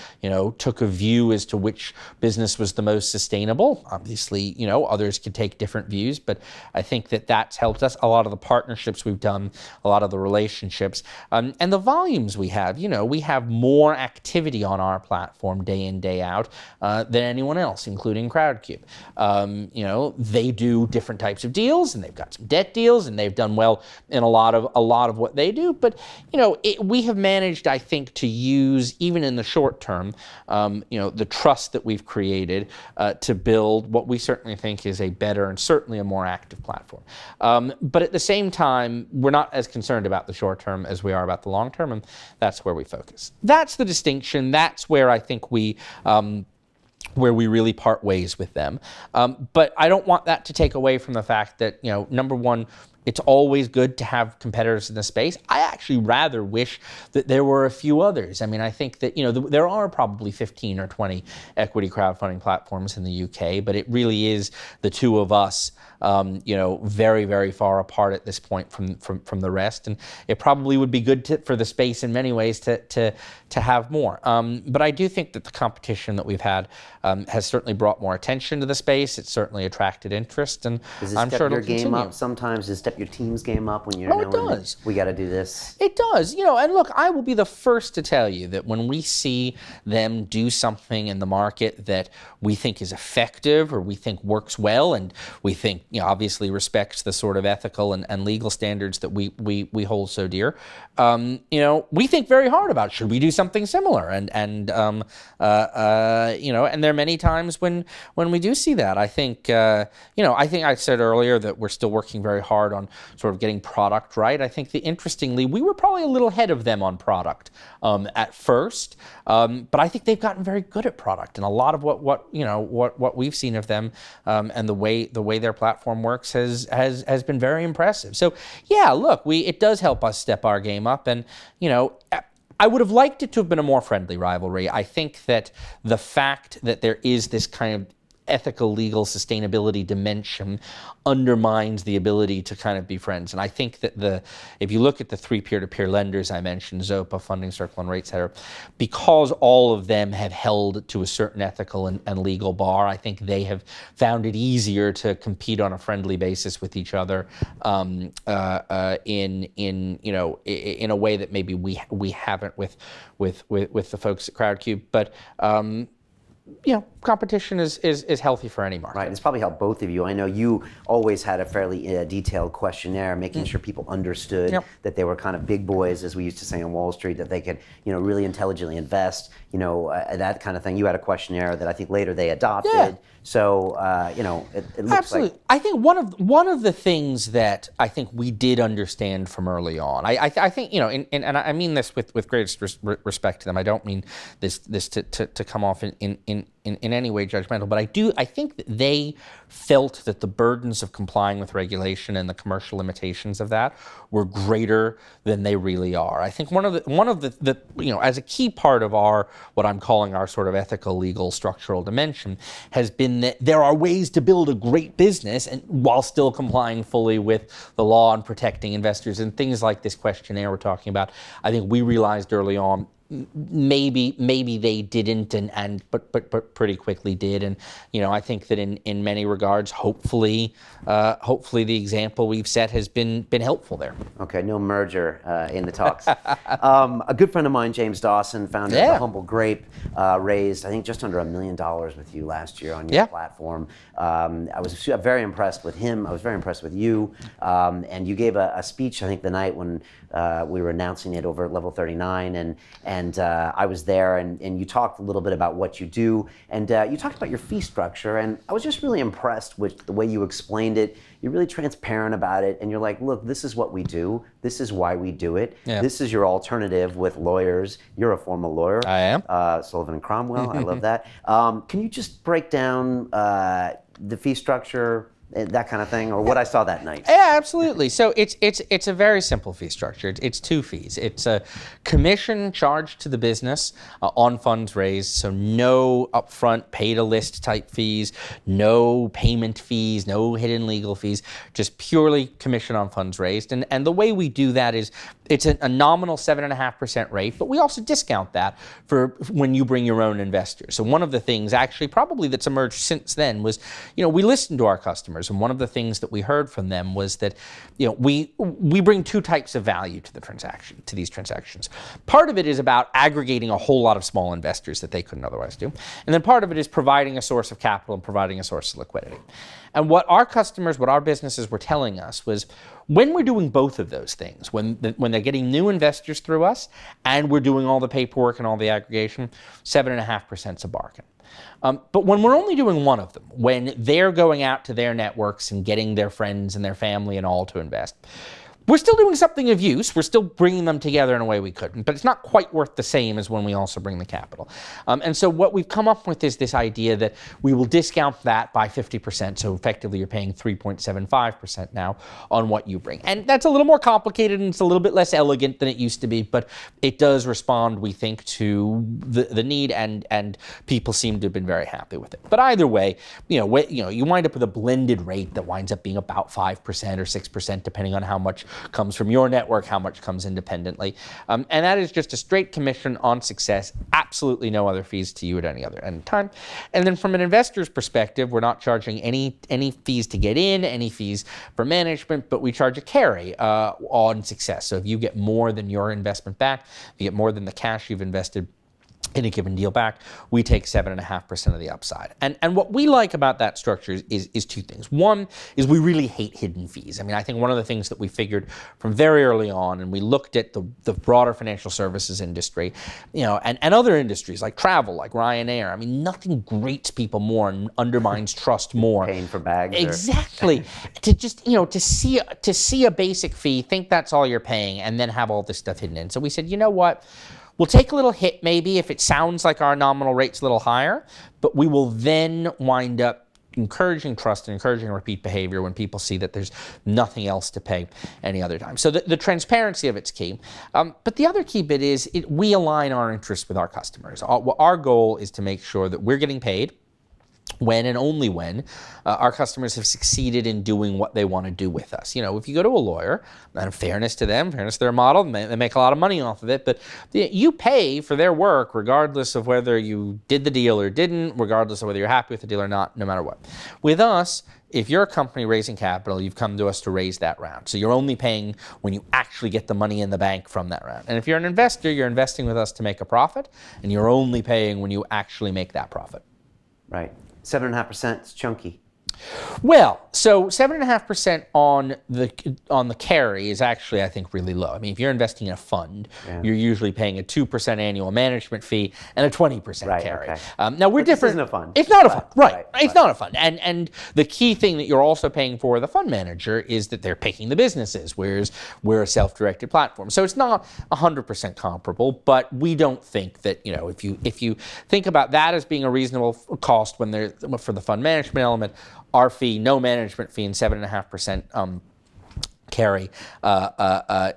took a view as to which business was the most sustainable. Obviously, others could take different views, but I think that that's helped us. A lot of the partnerships we've done, a lot of the relationships, and the volumes we have. We have more activity on our platform day in, day out than anyone else, including Crowdcube. They do different types of deals, and they've got some debt deals, and they've done well in a lot of what they do. But we have managed, I think, to use, even in the short term, the trust that we've created to build what we certainly think is a better and certainly a more active platform. But at the same time, we're not as concerned about the short term as we are about the long term, and that's where we focus. That's the distinction. That's where I think where we really part ways with them. But I don't want that to take away from the fact that, number one, it's always good to have competitors in the space. I actually rather wish that there were a few others. I mean, I think that, there are probably 15 or 20 equity crowdfunding platforms in the UK, but it really is the two of us, very, very far apart at this point from the rest. And it probably would be good for the space in many ways to have more. But I do think that the competition that we've had has certainly brought more attention to the space. It's certainly attracted interest, and I'm sure it'll continue. Does it step your game up sometimes? Does it step your team's game up when you're it does. We got to do this? It does. And look, I will be the first to tell you that when we see them do something in the market that we think is effective or we think works well, and we think, obviously respects the sort of ethical and legal standards that we hold so dear, we think very hard about, should we do something similar? And there are many times when we do see that. I think, I think I said earlier that we're still working very hard on sort of getting product right. I think interestingly, we were probably a little ahead of them on product at first, but I think they've gotten very good at product, and a lot of what we've seen of them and the way their platform works has been very impressive. So yeah, look, it does help us step our game up, and I would have liked it to have been a more friendly rivalry. I think that the fact that there is this kind of ethical, legal, sustainability dimension undermines the ability to kind of be friends. And I think that if you look at the three peer-to-peer lenders I mentioned, Zopa, Funding Circle, and RateSetter, because all of them have held to a certain ethical and legal bar, I think they have found it easier to compete on a friendly basis with each other in a way that maybe we haven't with the folks at Crowdcube. But competition is healthy for any market. Right, and it's probably helped both of you. I know you always had a fairly detailed questionnaire, making sure people understood that they were kind of big boys, as we used to say on Wall Street, that they could, really intelligently invest, that kind of thing. You had a questionnaire that I think later they adopted. Yeah. So, it looks absolutely. like... I think one of the things that I think we did understand from early on, I think, and I mean this with greatest respect to them. I don't mean this to come off in any way judgmental, but I think that they felt that the burdens of complying with regulation and the commercial limitations of that were greater than they really are. I think one of the as a key part of what I'm calling our sort of ethical, legal, structural dimension has been that there are ways to build a great business and while still complying fully with the law and protecting investors, and things like this questionnaire we're talking about. I think we realized early on maybe they didn't, but pretty quickly did. And I think that in many regards, hopefully the example we've set has been helpful there. Okay, no merger in the talks. A good friend of mine, James Dawson, founder of the Humble Grape, raised I think just under $1 million with you last year on your platform. I was very impressed with him. I was very impressed with you, and you gave a speech I think the night when we were announcing it over at Level 39, and I was there, and you talked a little bit about what you do, and you talked about your fee structure, and I was just really impressed with the way you explained it. You're really transparent about it, and you're like, look, this is what we do. This is why we do it. Yeah. This is your alternative with lawyers. You're a former lawyer. I am. Sullivan and Cromwell. I love that. Can you just break down the fee structure, that kind of thing, or what I saw that night? Yeah, absolutely. So it's a very simple fee structure. It's two fees. It's a commission charged to the business on funds raised, so no upfront pay-to-list type fees, no payment fees, no hidden legal fees, just purely commission on funds raised. And the way we do that is it's a nominal 7.5% rate, but we also discount that for when you bring your own investors. So one of the things actually probably that's emerged since then was, we listened to our customers. And one of the things that we heard from them was that, we bring two types of value to these transactions. Part of it is about aggregating a whole lot of small investors that they couldn't otherwise do. And then part of it is providing a source of capital and providing a source of liquidity. And what our customers, what our businesses were telling us was, when we're doing both of those things, when they're getting new investors through us and we're doing all the paperwork and all the aggregation, 7.5% is a bargain. But when we're only doing one of them, when they're going out to their networks and getting their friends and their family and all to invest, we're still doing something of use. We're still bringing them together in a way we couldn't, but it's not quite worth the same as when we also bring the capital. And so what we've come up with is this idea that we will discount that by 50%. So effectively you're paying 3.75% now on what you bring. And that's a little more complicated and it's a little bit less elegant than it used to be, but it does respond, we think, to the need, and people seem to have been very happy with it. But either way, you wind up with a blended rate that winds up being about 5% or 6%, depending on how much comes from your network, how much comes independently. And that is just a straight commission on success, absolutely no other fees to you at any other time. And then from an investor's perspective, we're not charging any fees to get in, any fees for management, but we charge a carry on success. So if you get more than your investment back, you get more than the cash you've invested in a given deal back, we take 7.5% of the upside. And what we like about that structure is two things. One is we really hate hidden fees. I mean, I think one of the things that we figured from very early on, and we looked at the broader financial services industry, and other industries like travel, like Ryanair. I mean, nothing grates people more and undermines trust more. Paying for bags. Exactly. To just, to see a basic fee, think that's all you're paying, and then have all this stuff hidden in. So we said, you know what? We'll take a little hit maybe if it sounds like our nominal rate's a little higher, but we will then wind up encouraging trust and encouraging repeat behavior when people see that there's nothing else to pay any other time. So the transparency of it's key. But the other key bit is we align our interests with our customers. Our goal is to make sure that we're getting paid when and only when our customers have succeeded in doing what they want to do with us. If you go to a lawyer, and fairness to them, fairness to their model, they make a lot of money off of it, but you pay for their work regardless of whether you did the deal or didn't, regardless of whether you're happy with the deal or not, no matter what. With us, if you're a company raising capital, you've come to us to raise that round. So you're only paying when you actually get the money in the bank from that round. And if you're an investor, you're investing with us to make a profit, and you're only paying when you actually make that profit. Right. 7.5% is chunky. Well, so 7.5% on the carry is actually, I think, really low. I mean, if you're investing in a fund, you're usually paying a 2% annual management fee and a 20% carry. Okay. Now we're different. This isn't a fund. It's not a fund, right? It's not a fund. And the key thing that you're also paying for the fund manager is that they're picking the businesses, whereas we're a self-directed platform. So it's not 100% comparable, but we don't think that if you think about that as being a reasonable cost when for the fund management element. Our fee, no management fee, and 7.5% carry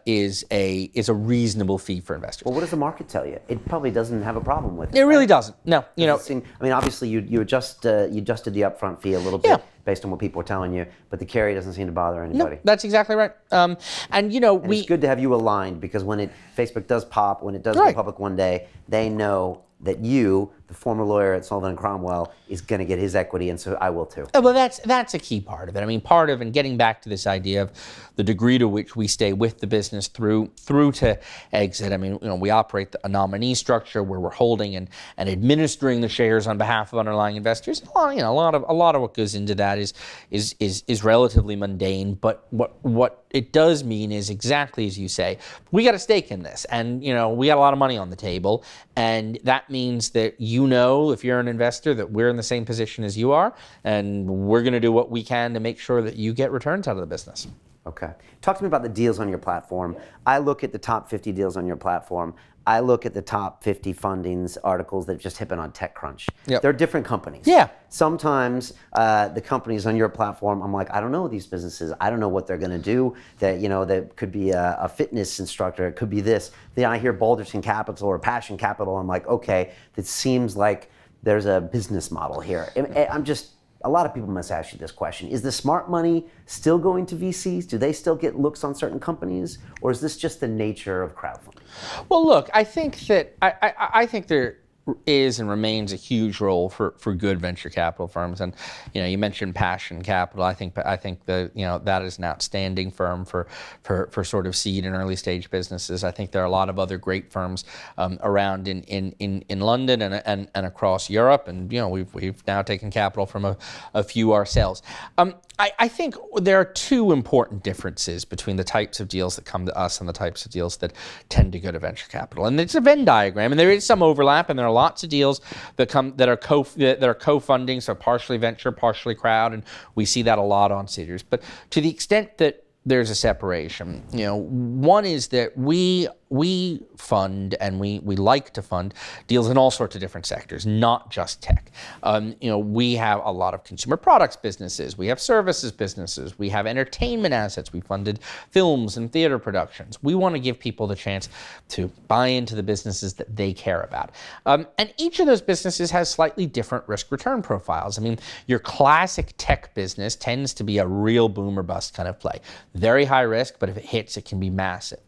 is a reasonable fee for investors. Well, what does the market tell you? It probably doesn't have a problem with it. It really doesn't. No, I mean, obviously you adjusted the upfront fee a little bit. based on what people are telling you, but the carry doesn't seem to bother anybody. No, that's exactly right. And you know, it's good to have you aligned, because when Facebook does pop, when it does go public one day, they know that you, the former lawyer at Sullivan & Cromwell, is going to get his equity, and so I will too. Well, that's a key part of it. I mean, part of, and getting back to this idea of the degree to which we stay with the business through to exit. I mean, you know, we operate a nominee structure where we're holding and administering the shares on behalf of underlying investors. You know, a lot of what goes into that is relatively mundane. But what it does mean is exactly as you say, we got a stake in this, and you know, we got a lot of money on the table, and that means that, you know, if you're an investor, that we're in the same position as you are, and we're going to do what we can to make sure that you get returns out of the business. Okay. Talk to me about the deals on your platform. I look at the top 50 deals on your platform. I look at the top 50 fundings articles that just hit on TechCrunch. Yep. They're different companies. Yeah. Sometimes the companies on your platform, I'm like, I don't know these businesses. I don't know what they're going to do. That, you know, that could be a fitness instructor. It could be this. Then I hear Balderson Capital or Passion Capital. I'm like, okay, that seems like there's a business model here. A lot of people must ask you this question. Is the smart money still going to VCs? Do they still get looks on certain companies? Or is this just the nature of crowdfunding? Well, look, I think that I think there is and remains a huge role for good venture capital firms. And you know, you mentioned Passion Capital. I think that, you know, that is an outstanding firm for sort of seed and early stage businesses. I think there are a lot of other great firms around in London and across Europe. And you know, we've now taken capital from a few ourselves. I think there are two important differences between the types of deals that come to us and the types of deals that tend to go to venture capital. And it's a Venn diagram, and there is some overlap, and there are lots of deals that are co-funding, so partially venture, partially crowd, and we see that a lot on Seedrs. But to the extent that there's a separation, you know, one is that we fund, and we like to fund deals in all sorts of different sectors, not just tech. You know, we have a lot of consumer products businesses, we have services businesses, we have entertainment assets, we funded films and theater productions. We want to give people the chance to buy into the businesses that they care about. And each of those businesses has slightly different risk-return profiles. I mean, your classic tech business tends to be a real boom or bust kind of play. Very high risk, but if it hits, it can be massive.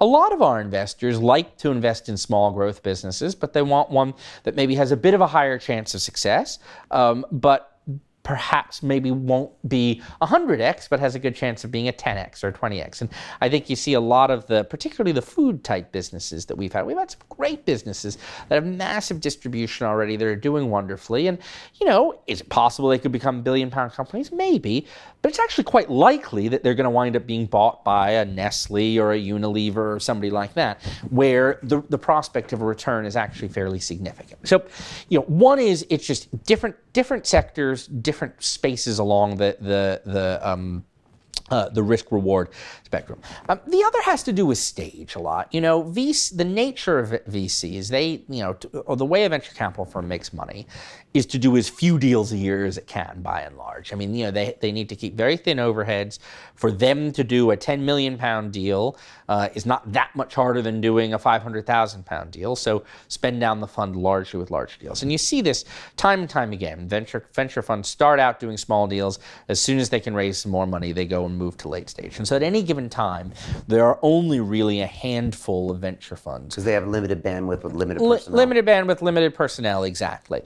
A lot of our investors like to invest in small growth businesses, but they want one that maybe has a bit of a higher chance of success, but perhaps maybe won't be 100x, but has a good chance of being a 10x or 20x. And I think you see a lot of particularly the food type businesses that we've had. We've had some great businesses that have massive distribution already that are doing wonderfully. And, you know, is it possible they could become billion-pound companies? Maybe. But it's actually quite likely that they're going to wind up being bought by a Nestle or a Unilever or somebody like that, where the prospect of a return is actually fairly significant. So, you know, one is it's just different sectors, different spaces along the risk-reward spectrum. The other has to do with stage a lot. You know, the nature of VCs, the way a venture capital firm makes money is to do as few deals a year as it can, by and large. I mean, you know, they need to keep very thin overheads. For them to do a 10 million pound deal is not that much harder than doing a 500,000 pound deal. So spend down the fund largely with large deals. And you see this time and time again. Venture funds start out doing small deals. As soon as they can raise some more money, they go and move to late stage. And so at any given time, there are only really a handful of venture funds. Because they have limited bandwidth with limited personnel. Limited bandwidth, limited personnel, exactly.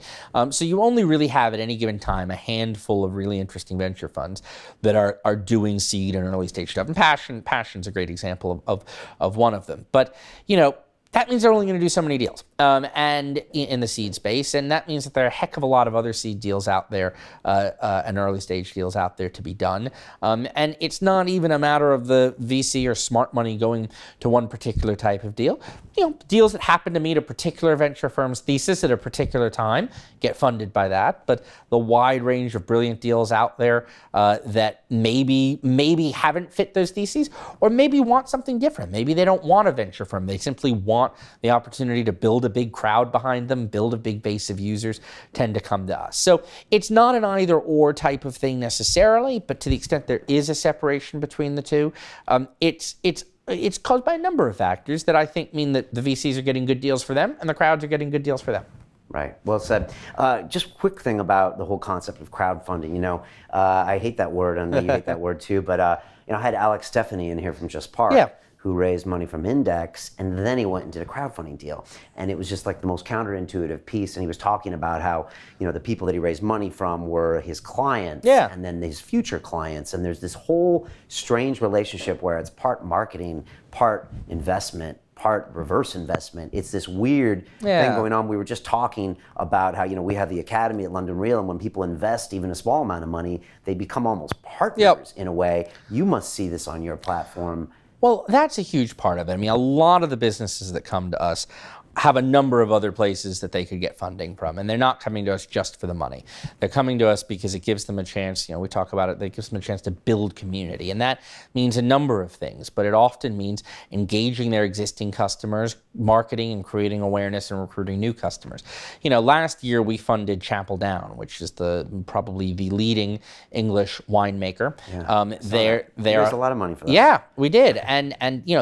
So you only really have at any given time a handful of really interesting venture funds that are doing seed and early stage stuff. And Passion's a great example of one of them. But, you know, that means they're only going to do so many deals and in the seed space, and that means that there are a heck of a lot of other seed deals out there and early stage deals out there to be done. And it's not even a matter of the VC or smart money going to one particular type of deal. You know, deals that happen to meet a particular venture firm's thesis at a particular time get funded by that. But the wide range of brilliant deals out there that maybe haven't fit those theses, or maybe want something different. Maybe they don't want a venture firm. They simply want the opportunity to build a big crowd behind them, build a big base of users, tend to come to us. So it's not an either or type of thing necessarily, but to the extent there is a separation between the two, it's caused by a number of factors that I think mean that the VCs are getting good deals for them and the crowds are getting good deals for them. Right. Well said. Just a quick thing about the whole concept of crowdfunding. I hate that word, and you hate that word too. But I had Alex Stephanie in here from Just Park, Yeah. who raised money from Index, and then he went and did a crowdfunding deal, and it was just like the most counterintuitive piece. And he was talking about how the people that he raised money from were his clients, Yeah. and then his future clients, and there's this whole strange relationship where it's part marketing, part investment, part reverse investment. It's this weird thing going on. We were just talking about how we have the Academy at London Real, and when people invest even a small amount of money, they become almost partners in a way. You must see this on your platform. Well, that's a huge part of it. I mean, a lot of the businesses that come to us have a number of other places that they could get funding from, and they're not coming to us just for the money. They're coming to us because it gives them a chance, we talk about it, it gives them a chance to build community, and that means a number of things, but it often means engaging their existing customers, marketing and creating awareness and recruiting new customers. Last year we funded Chapel Down, which is probably the leading English winemaker. There's a lot of money for that. Yeah, we did, and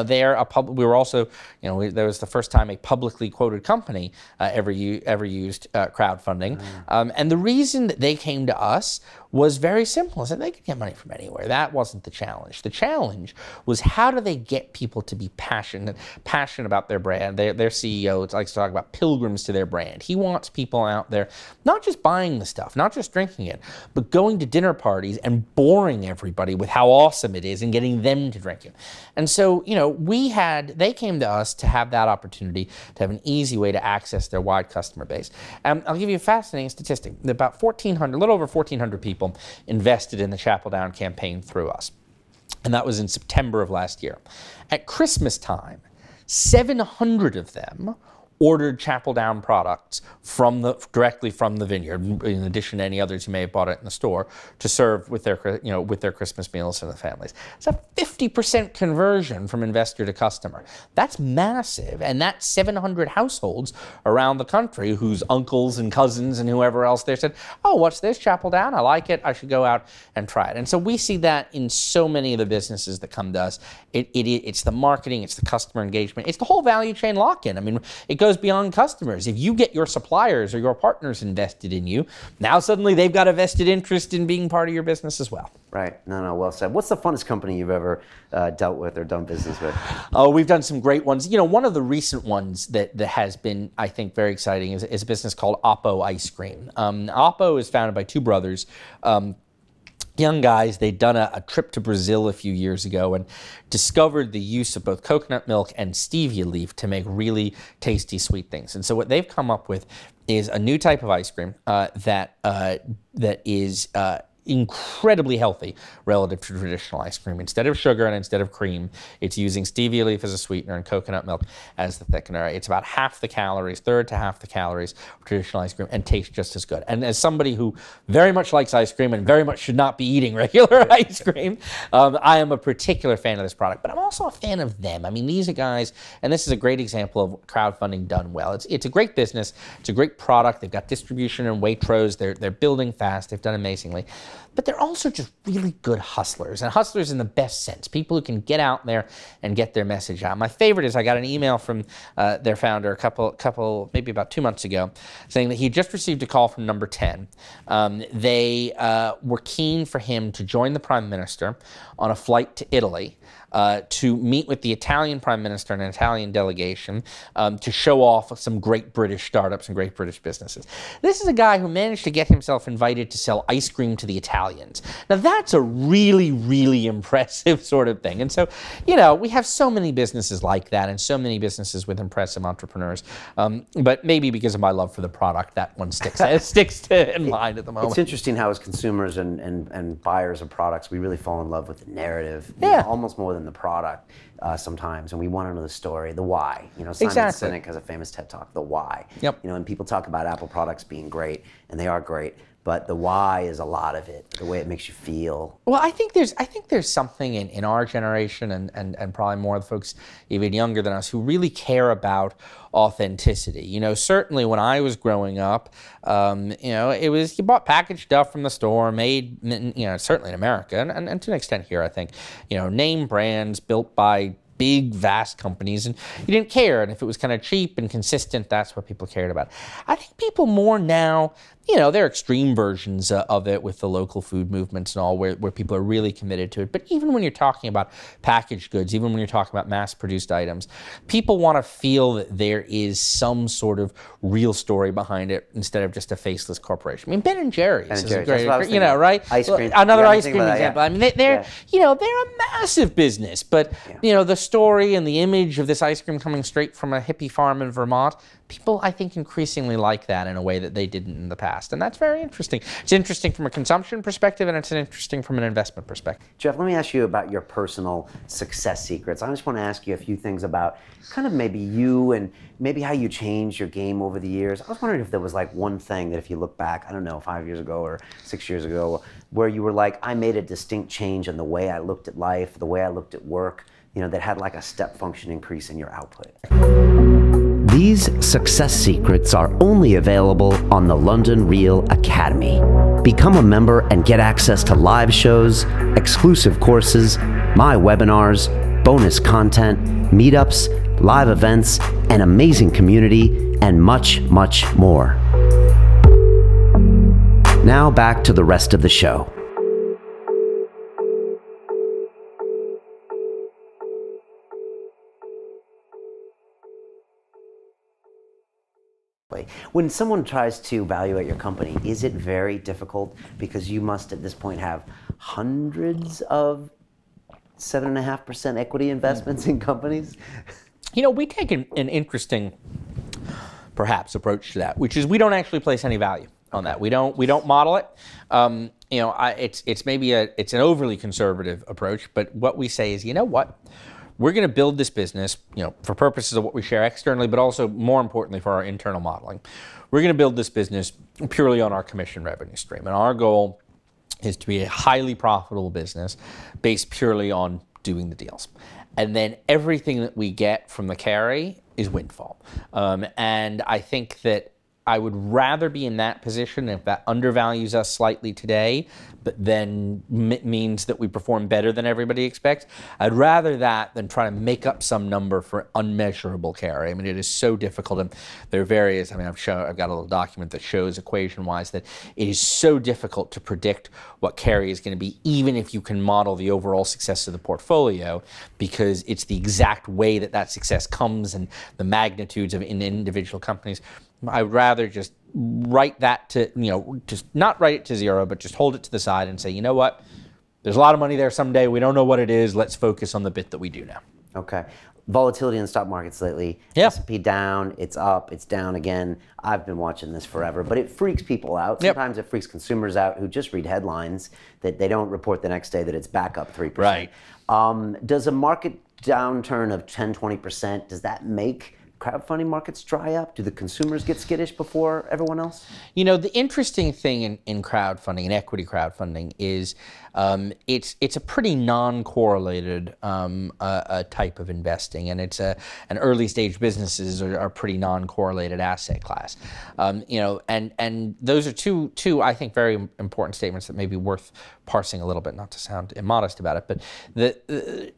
they're a we were also, there was the first time a publicly quoted company ever used crowdfunding. And the reason that they came to us was very simple. Is that they could get money from anywhere. That wasn't the challenge. The challenge was, how do they get people to be passionate about their brand? Their CEO likes to talk about pilgrims to their brand. He wants people out there not just buying the stuff, not just drinking it, but going to dinner parties and boring everybody with how awesome it is and getting them to drink it. And so, they came to us to have that opportunity, to have an easy way to access their wide customer base. I'll give you a fascinating statistic. About 1,400, a little over 1,400 people invested in the Chapel Down campaign through us. And that was in September of last year. At Christmas time, 700 of them ordered Chapel Down products directly from the vineyard, in addition to any others who may have bought it in the store, to serve with their Christmas meals to the families. It's a 50% conversion from investor to customer. That's massive, and that's 700 households around the country whose uncles and cousins and whoever else there said, "Oh, what's this, Chapel Down? I like it. I should go out and try it." And so we see that in so many of the businesses that come to us. It's the marketing, it's the customer engagement, it's the whole value chain lock-in. I mean, it goes beyond customers. If you get your suppliers or your partners invested in you, now suddenly they've got a vested interest in being part of your business as well. Right. No, well said. What's the funnest company you've ever dealt with or done business with? Oh, we've done some great ones. One of the recent ones that has been, I think, very exciting is a business called Oppo Ice Cream. Oppo is founded by two brothers. Young guys. They'd done a trip to Brazil a few years ago and discovered the use of both coconut milk and stevia leaf to make really tasty sweet things. And so what they've come up with is a new type of ice cream that is incredibly healthy relative to traditional ice cream. Instead of sugar and instead of cream, it's using stevia leaf as a sweetener and coconut milk as the thickener. It's about half the calories, third to half the calories of traditional ice cream, and tastes just as good. And as somebody who very much likes ice cream and very much should not be eating regular ice cream, I am a particular fan of this product, but I'm also a fan of them. I mean, these are guys, and this is a great example of crowdfunding done well. It's a great business. It's a great product. They've got distribution in Waitrose. They're building fast. They've done amazingly. But they're also just really good hustlers, and hustlers in the best sense, people who can get out there and get their message out. My favorite is I got an email from their founder a couple, maybe about 2 months ago, saying that he just received a call from number 10. They were keen for him to join the Prime Minister on a flight to Italy to meet with the Italian Prime Minister and an Italian delegation to show off some great British startups and great British businesses. This is a guy who managed to get himself invited to sell ice cream to the Italians. Now that's a really, really impressive sort of thing. And so, we have so many businesses like that and so many businesses with impressive entrepreneurs. But maybe because of my love for the product, that one sticks in mind at the moment. It's interesting how as consumers and buyers of products, we really fall in love with the narrative, almost more than the product sometimes, and we want to know the story, the why. Simon Sinek has a famous TED Talk, the why. Yep. And people talk about Apple products being great, and they are great, but the why is a lot of it, the way it makes you feel. Well, I think there's something in our generation and probably more of the folks even younger than us who really care about authenticity. Certainly when I was growing up, it was, you bought packaged stuff from the store, made, certainly in America, and to an extent here, I think, name brands built by big, vast companies, and you didn't care. And if it was kind of cheap and consistent, that's what people cared about. I think people more now, there are extreme versions of it with the local food movements and all, where people are really committed to it. But even when you're talking about packaged goods, even when you're talking about mass-produced items, people want to feel that there is some sort of real story behind it instead of just a faceless corporation. I mean, Ben and Jerry's is a great, right? Ice cream. Another ice cream example. I mean, they're a massive business, but the story and the image of this ice cream coming straight from a hippie farm in Vermont, people, I think, increasingly like that in a way that they didn't in the past. And that's very interesting. It's interesting from a consumption perspective, and it's interesting from an investment perspective. Jeff, let me ask you about your personal success secrets. I just want to ask you a few things about kind of maybe you and maybe how you changed your game over the years. I was wondering if there was like one thing that if you look back, I don't know, 5 years ago or 6 years ago, where you were like, I made a distinct change in the way I looked at life, the way I looked at work, that had like a step function increase in your output. These success secrets are only available on the London Real Academy. Become a member and get access to live shows, exclusive courses, my webinars, bonus content, meetups, live events, an amazing community, and much, much more. Now back to the rest of the show. When someone tries to evaluate your company, is it very difficult because you must at this point have hundreds of 7.5% equity investments in companies? We take an interesting, perhaps, approach to that, which is we don't actually place any value on that. We don't model it. It's maybe it's an overly conservative approach, but what we say is, we're going to build this business, for purposes of what we share externally, but also more importantly for our internal modeling. We're going to build this business purely on our commission revenue stream. And our goal is to be a highly profitable business based purely on doing the deals. And then everything that we get from the carry is windfall. And I think that I would rather be in that position if that undervalues us slightly today, but then means that we perform better than everybody expects. I'd rather that than try to make up some number for unmeasurable carry. I mean, it is so difficult, and there are various. I mean, I've got a little document that shows equation-wise that it is so difficult to predict what carry is going to be, even if you can model the overall success of the portfolio, because it's the exact way that success comes and the magnitudes of in individual companies. I'd rather just write that to, just not write it to zero, but just hold it to the side and say, you know what, there's a lot of money there someday. We don't know what it is. Let's focus on the bit that we do now. Okay. Volatility in the stock markets lately. Yep. S&P down, it's up, it's down again. I've been watching this forever, but it freaks people out. Sometimes it freaks consumers out who just read headlines that they don't report the next day that it's back up 3%. Right. Does a market downturn of 10, 20%, does that make crowdfunding markets dry up? Do the consumers get skittish before everyone else? The interesting thing in crowdfunding, in equity crowdfunding, is it's a pretty non-correlated type of investing, and it's and early stage businesses are a pretty non-correlated asset class. And those are two I think very important statements that may be worth parsing a little bit, not to sound immodest about it, but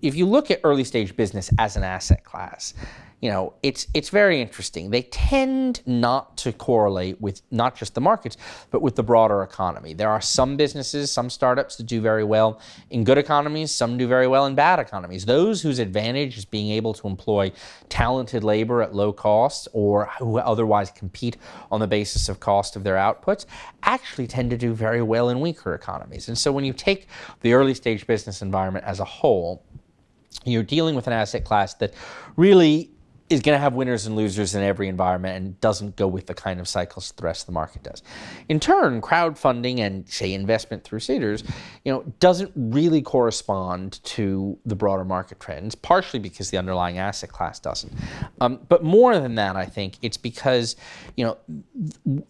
if you look at early stage business as an asset class, it's very interesting. They tend not to correlate with not just the markets, but with the broader economy. There are some businesses, some startups that do very well in good economies, some do very well in bad economies. Those whose advantage is being able to employ talented labor at low cost, or who otherwise compete on the basis of cost of their outputs, actually tend to do very well in weaker economies. And so when you take the early stage business environment as a whole, you're dealing with an asset class that really is going to have winners and losers in every environment and doesn't go with the kind of cycles the rest of the market does. In turn, crowdfunding and, say, investment through Seedrs, doesn't really correspond to the broader market trends, partially because the underlying asset class doesn't. But more than that, I think it's because,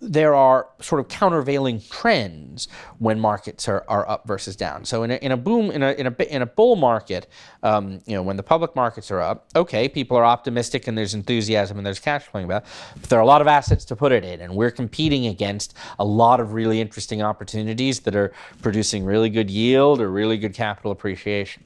there are sort of countervailing trends when markets are up versus down. So in a bull market, when the public markets are up, okay, people are optimistic and there's enthusiasm and there's cash flowing about, but there are a lot of assets to put it in, and we're competing against a lot of really interesting opportunities that are producing really good yield or really good capital appreciation.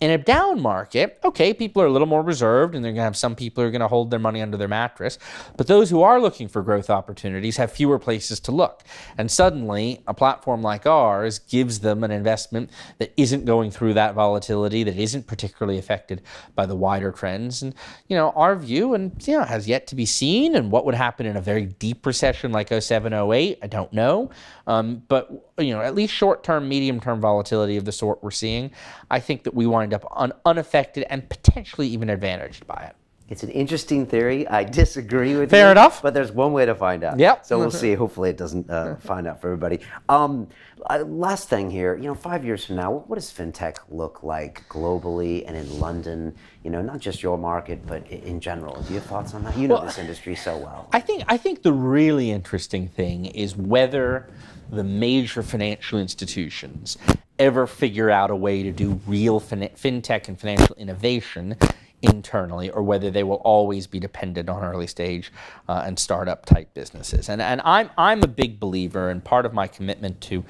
In a down market, okay, people are a little more reserved, and they're going to have some people who are going to hold their money under their mattress. But those who are looking for growth opportunities have fewer places to look. And suddenly, a platform like ours gives them an investment that isn't going through that volatility, that isn't particularly affected by the wider trends. And, our view, and, has yet to be seen. And what would happen in a very deep recession like 07, 08, I don't know. But, at least short-term, medium-term volatility of the sort we're seeing, I think that we wind up unaffected and potentially even advantaged by it. It's an interesting theory. I disagree with you. Fair enough. But there's one way to find out. Yep. So we'll see. Hopefully it doesn't find out for everybody. Last thing here, 5 years from now, what does fintech look like globally and in London? Not just your market, but in general. Do you have thoughts on that? You know this industry so well. I think the really interesting thing is whether the major financial institutions ever figure out a way to do real fintech and financial innovation internally, or whether they will always be dependent on early stage and startup type businesses. And I'm a big believer, and part of my commitment to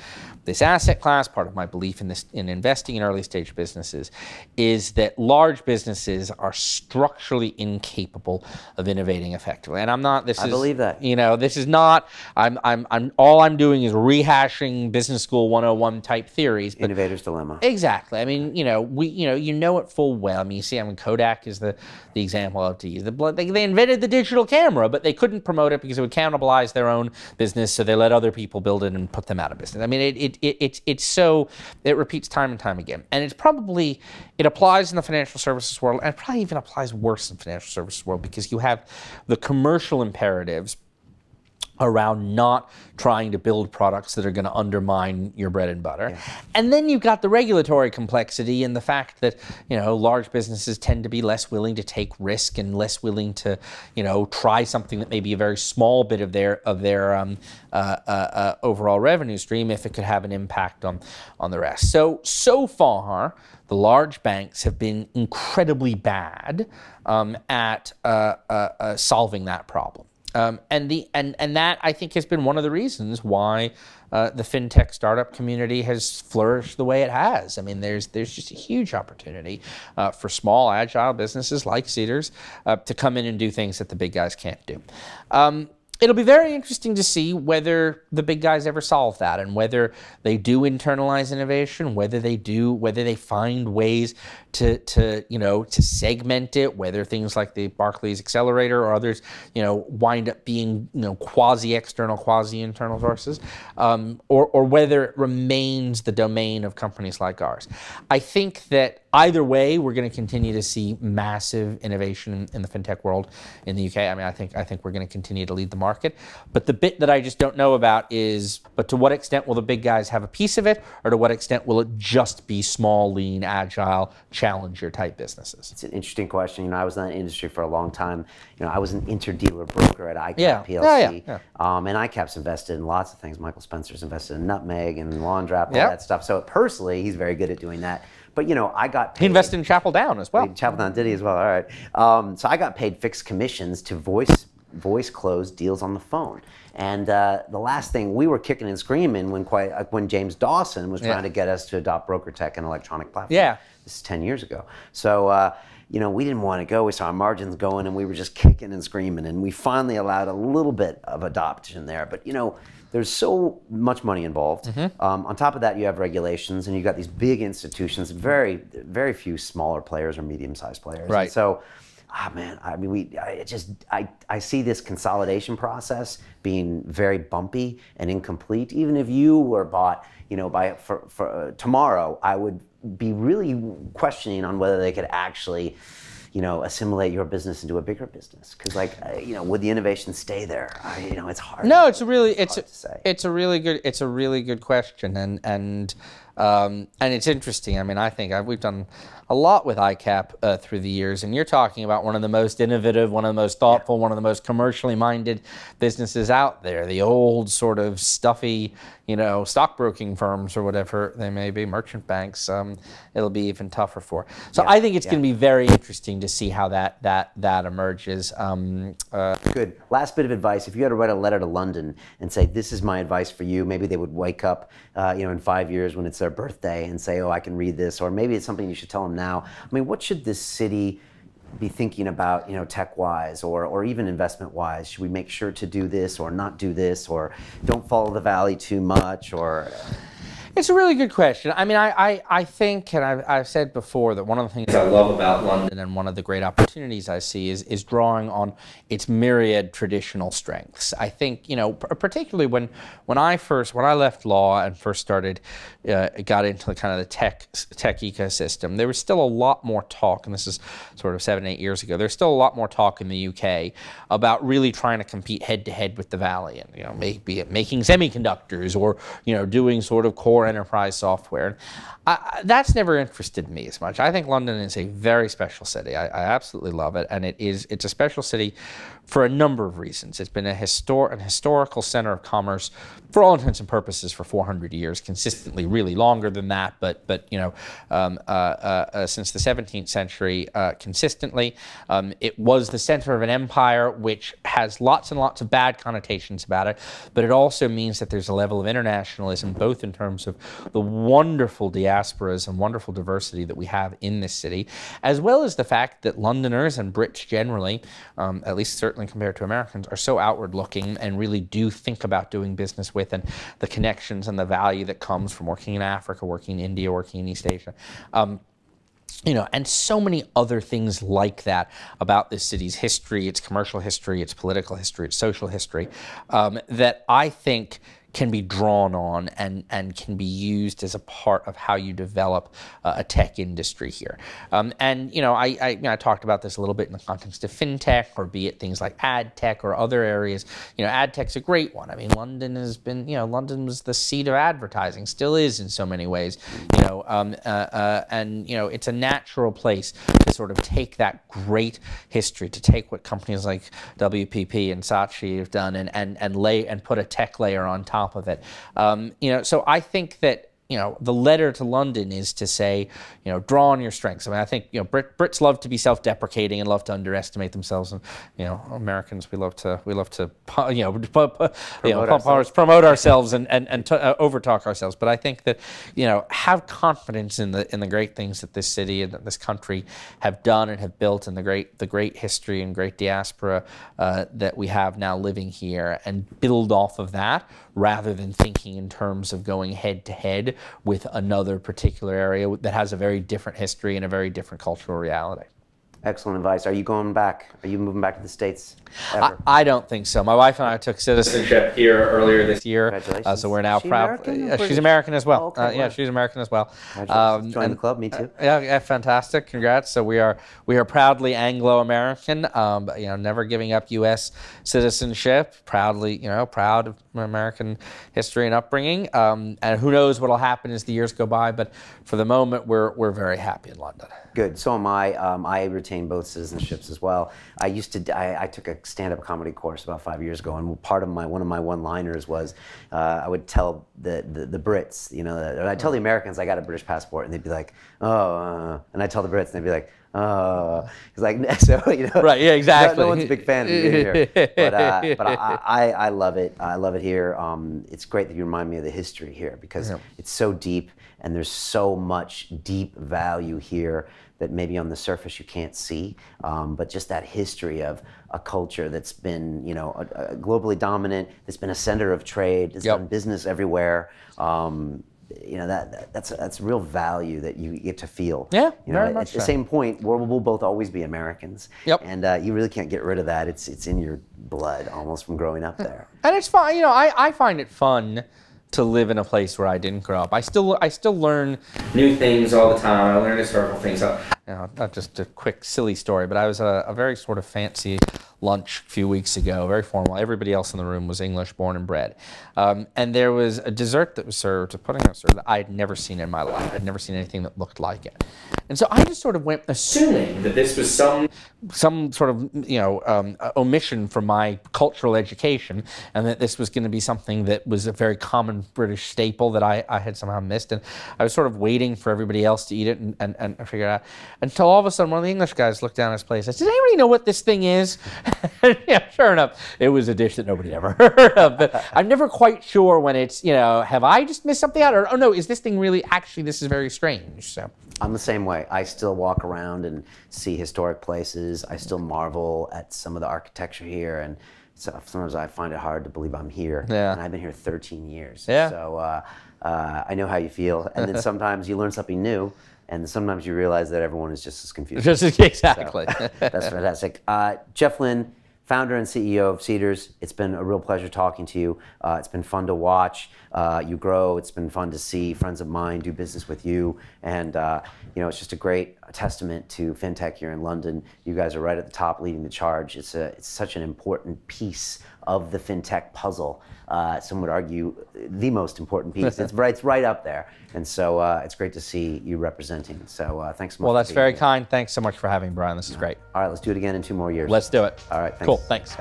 this asset class, part of my belief in investing in early stage businesses, is that large businesses are structurally incapable of innovating effectively. And I believe that. This is not. All I'm doing is rehashing business school 101 type theories. But Innovator's dilemma. Exactly. I mean, you know it full well. I mean, you see, Kodak is the example I love to use. They invented the digital camera, but they couldn't promote it because it would cannibalize their own business, so they let other people build it and put them out of business. I mean, it repeats time and time again. And it applies in the financial services world, and it probably even applies worse in the financial services world, because you have the commercial imperatives around not trying to build products that are going to undermine your bread and butter. Yeah. And then you've got the regulatory complexity and the fact that, large businesses tend to be less willing to take risk and less willing to, try something that may be a very small bit of their overall revenue stream if it could have an impact on the rest. So far, the large banks have been incredibly bad at solving that problem. And that, I think, has been one of the reasons why the fintech startup community has flourished the way it has. I mean, there's just a huge opportunity for small, agile businesses like Seedrs to come in and do things that the big guys can't do. It'll be very interesting to see whether the big guys ever solve that, and whether they do internalize innovation, whether they find ways to segment it, whether things like the Barclays Accelerator or others, wind up being, quasi-external, quasi-internal sources, or whether it remains the domain of companies like ours. I think that either way, we're going to continue to see massive innovation in the fintech world in the UK. I mean, I think we're going to continue to lead the market. But the bit that I just don't know about is, but to what extent will the big guys have a piece of it, or to what extent will it just be small, lean, agile, challenger type businesses? It's an interesting question. I was in that industry for a long time. I was an interdealer broker at ICAP PLC. Yeah. And ICAP's invested in lots of things. Michael Spencer's invested in Nutmeg and Laundrap, all that stuff. So personally, he's very good at doing that. But, I got paid. He invested in Chapel Down as well. Chapel Down did he as well, all right. So I got paid fixed commissions to voice close deals on the phone. And the last thing, we were kicking and screaming when James Dawson was trying to get us to adopt broker tech and electronic platform. Yeah. This is 10 years ago. So, we didn't want to go. We saw our margins going, and we were just kicking and screaming. And we finally allowed a little bit of adoption there. But, there's so much money involved. Mm-hmm. On top of that, you have regulations, and you've got these big institutions, very, very few smaller players or medium-sized players. Right. And so, I mean, I see this consolidation process being very bumpy and incomplete. Even if you were bought, for tomorrow, I would be really questioning on whether they could actually, assimilate your business into a bigger business. Because, would the innovation stay there? It's hard. No, it's a really good question, and it's interesting. I mean, I think we've done a lot with ICAP through the years, and you're talking about one of the most innovative, one of the most thoughtful, one of the most commercially minded businesses out there. The old sort of stuffy, stockbroking firms or whatever they may be, merchant banks, it'll be even tougher for. So I think it's going to be very interesting to see how that emerges. Good. Last bit of advice: if you had to write a letter to London and say, "This is my advice for you," maybe they would wake up, in 5 years when it's their their birthday and say, oh, I can read this, or maybe it's something you should tell them now. I mean, what should this city be thinking about, tech-wise or even investment-wise? Should we make sure to do this or not do this, or don't follow the valley too much, or? It's a really good question. I mean, I think, and I've said before, that one of the things I love about London and one of the great opportunities I see is drawing on its myriad traditional strengths. I think, particularly when I left law and first got into the kind of the tech ecosystem, there was still a lot more talk, and this is sort of 7-8 years ago, there's still a lot more talk in the UK about really trying to compete head to head with the Valley, and maybe it making semiconductors or doing sort of core enterprise software. That's never interested me as much. I think London is a very special city. I absolutely love it, and it's a special city for a number of reasons. It's been an historical center of commerce for all intents and purposes for 400 years, consistently, really longer than that, but since the 17th century, consistently. It was the center of an empire which has lots and lots of bad connotations about it, but it also means that there's a level of internationalism, both in terms of the wonderful diasporas and wonderful diversity that we have in this city, as well as the fact that Londoners and Brits generally, at least certainly compared to Americans, are so outward looking and really do think about doing business with, and the connections and the value that comes from working in Africa, working in India, working in East Asia. And so many other things like that about this city's history, its commercial history, its political history, its social history, that I think can be drawn on and can be used as a part of how you develop a tech industry here. I talked about this a little bit in the context of fintech, or be it things like ad tech or other areas. Ad tech's a great one. I mean, London has been, London was the seat of advertising, still is in so many ways. It's a natural place to sort of take that great history, to take what companies like WPP and Saatchi have done and put a tech layer on top of it. So I think that the letter to London is to say, draw on your strengths. I mean, I think, Brits love to be self-deprecating and love to underestimate themselves, and Americans, we love to promote ourselves and overtalk ourselves. But I think that have confidence in the great things that this city and that this country have done and have built, and the great history and great diaspora that we have now living here, and build off of that, rather than thinking in terms of going head to head with another particular area that has a very different history and a very different cultural reality. Excellent advice. Are you going back? Are you moving back to the States ever? I don't think so. My wife and I took citizenship here earlier this year. Congratulations. So we're now proud. American? She's American as well. Oh, okay, Yeah, wow. she's American as well. Join the club. Me too. Yeah, fantastic. Congrats. So we are proudly Anglo-American, but never giving up U.S. citizenship. Proudly, proud of American history and upbringing. And who knows what'll happen as the years go by. But for the moment, we're very happy in London. Good. So am I. I retain both citizenships as well. I took a stand-up comedy course about 5 years ago, and one of my one-liners was I would tell the Brits, and I tell the Americans I got a British passport, and they'd be like, oh, and I tell the Brits, and they'd be like, oh, it's like, so right, yeah, exactly. No one's a big fan of me here, but I love it. I love it here. It's great that you remind me of the history here, because it's so deep, and there's so much deep value here that maybe on the surface you can't see, but just that history of a culture that's been, globally dominant, that's been a center of trade, that's done business everywhere. That's real value that you get to feel. Yeah, very much at the same point, we'll both always be Americans. Yep. And you really can't get rid of that. It's in your blood almost from growing up there. And it's fun. I find it fun to live in a place where I didn't grow up. I still learn new things all the time. I learn historical things. Not just a quick silly story, but I was at a very sort of fancy lunch a few weeks ago, very formal. Everybody else in the room was English, born and bred. And there was a dessert that was served, a pudding that was served, that I had never seen in my life. I'd never seen anything that looked like it. And so I just sort of went assuming that this was some sort of omission from my cultural education, and that this was going to be something that was a very common British staple that I had somehow missed. And I was sort of waiting for everybody else to eat it and figure it out. until all of a sudden one of the English guys looked down at his plate and said, does anybody know what this thing is? Yeah, sure enough, it was a dish that nobody ever heard of. But I'm never quite sure when it's, have I just missed something out? Or, oh no, is this thing really, actually, this is very strange. So I'm the same way. I still walk around and see historic places. I still marvel at some of the architecture here, and sometimes I find it hard to believe I'm here. Yeah. And I've been here 13 years. Yeah. So I know how you feel. And then sometimes you learn something new, and sometimes you realize that everyone is just as confused. Exactly. So, that's fantastic. Jeff Lynn, founder and CEO of Seedrs. It's been a real pleasure talking to you. It's been fun to watch you grow. It's been fun to see friends of mine do business with you. And it's just a great testament to fintech here in London. You guys are right at the top leading the charge. It's such an important piece of the fintech puzzle. Some would argue the most important piece. It's right up there. And so it's great to see you representing. So thanks so much. Well, that's very kind. Thanks so much for having me, Brian. This is great. All right, let's do it again in 2 more years. Let's do it. All right, thanks. Cool, thanks.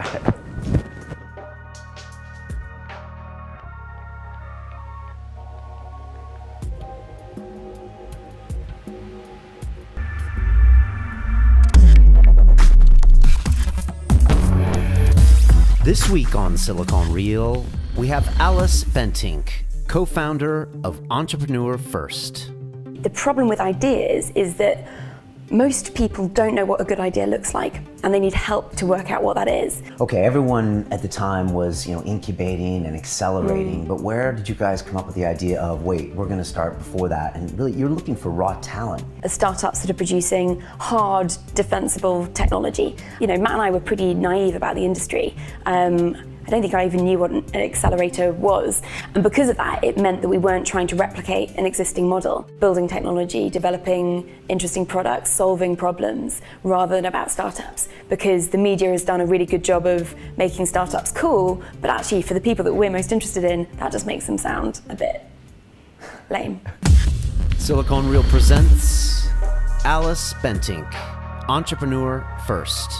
This week on Silicon Reel, we have Alice Bentink, co-founder of Entrepreneur First. The problem with ideas is that most people don't know what a good idea looks like, and they need help to work out what that is. Okay, everyone at the time was, incubating and accelerating, but where did you guys come up with the idea of, wait, we're gonna start before that? And really, you're looking for raw talent. Startups that are producing hard, defensible technology. Matt and I were pretty naive about the industry. I don't think I even knew what an accelerator was. And because of that, it meant that we weren't trying to replicate an existing model. Building technology, developing interesting products, solving problems, rather than about startups. Because the media has done a really good job of making startups cool, but actually for the people that we're most interested in, that just makes them sound a bit lame. Silicon Reel presents Alice Bentink, Entrepreneur First.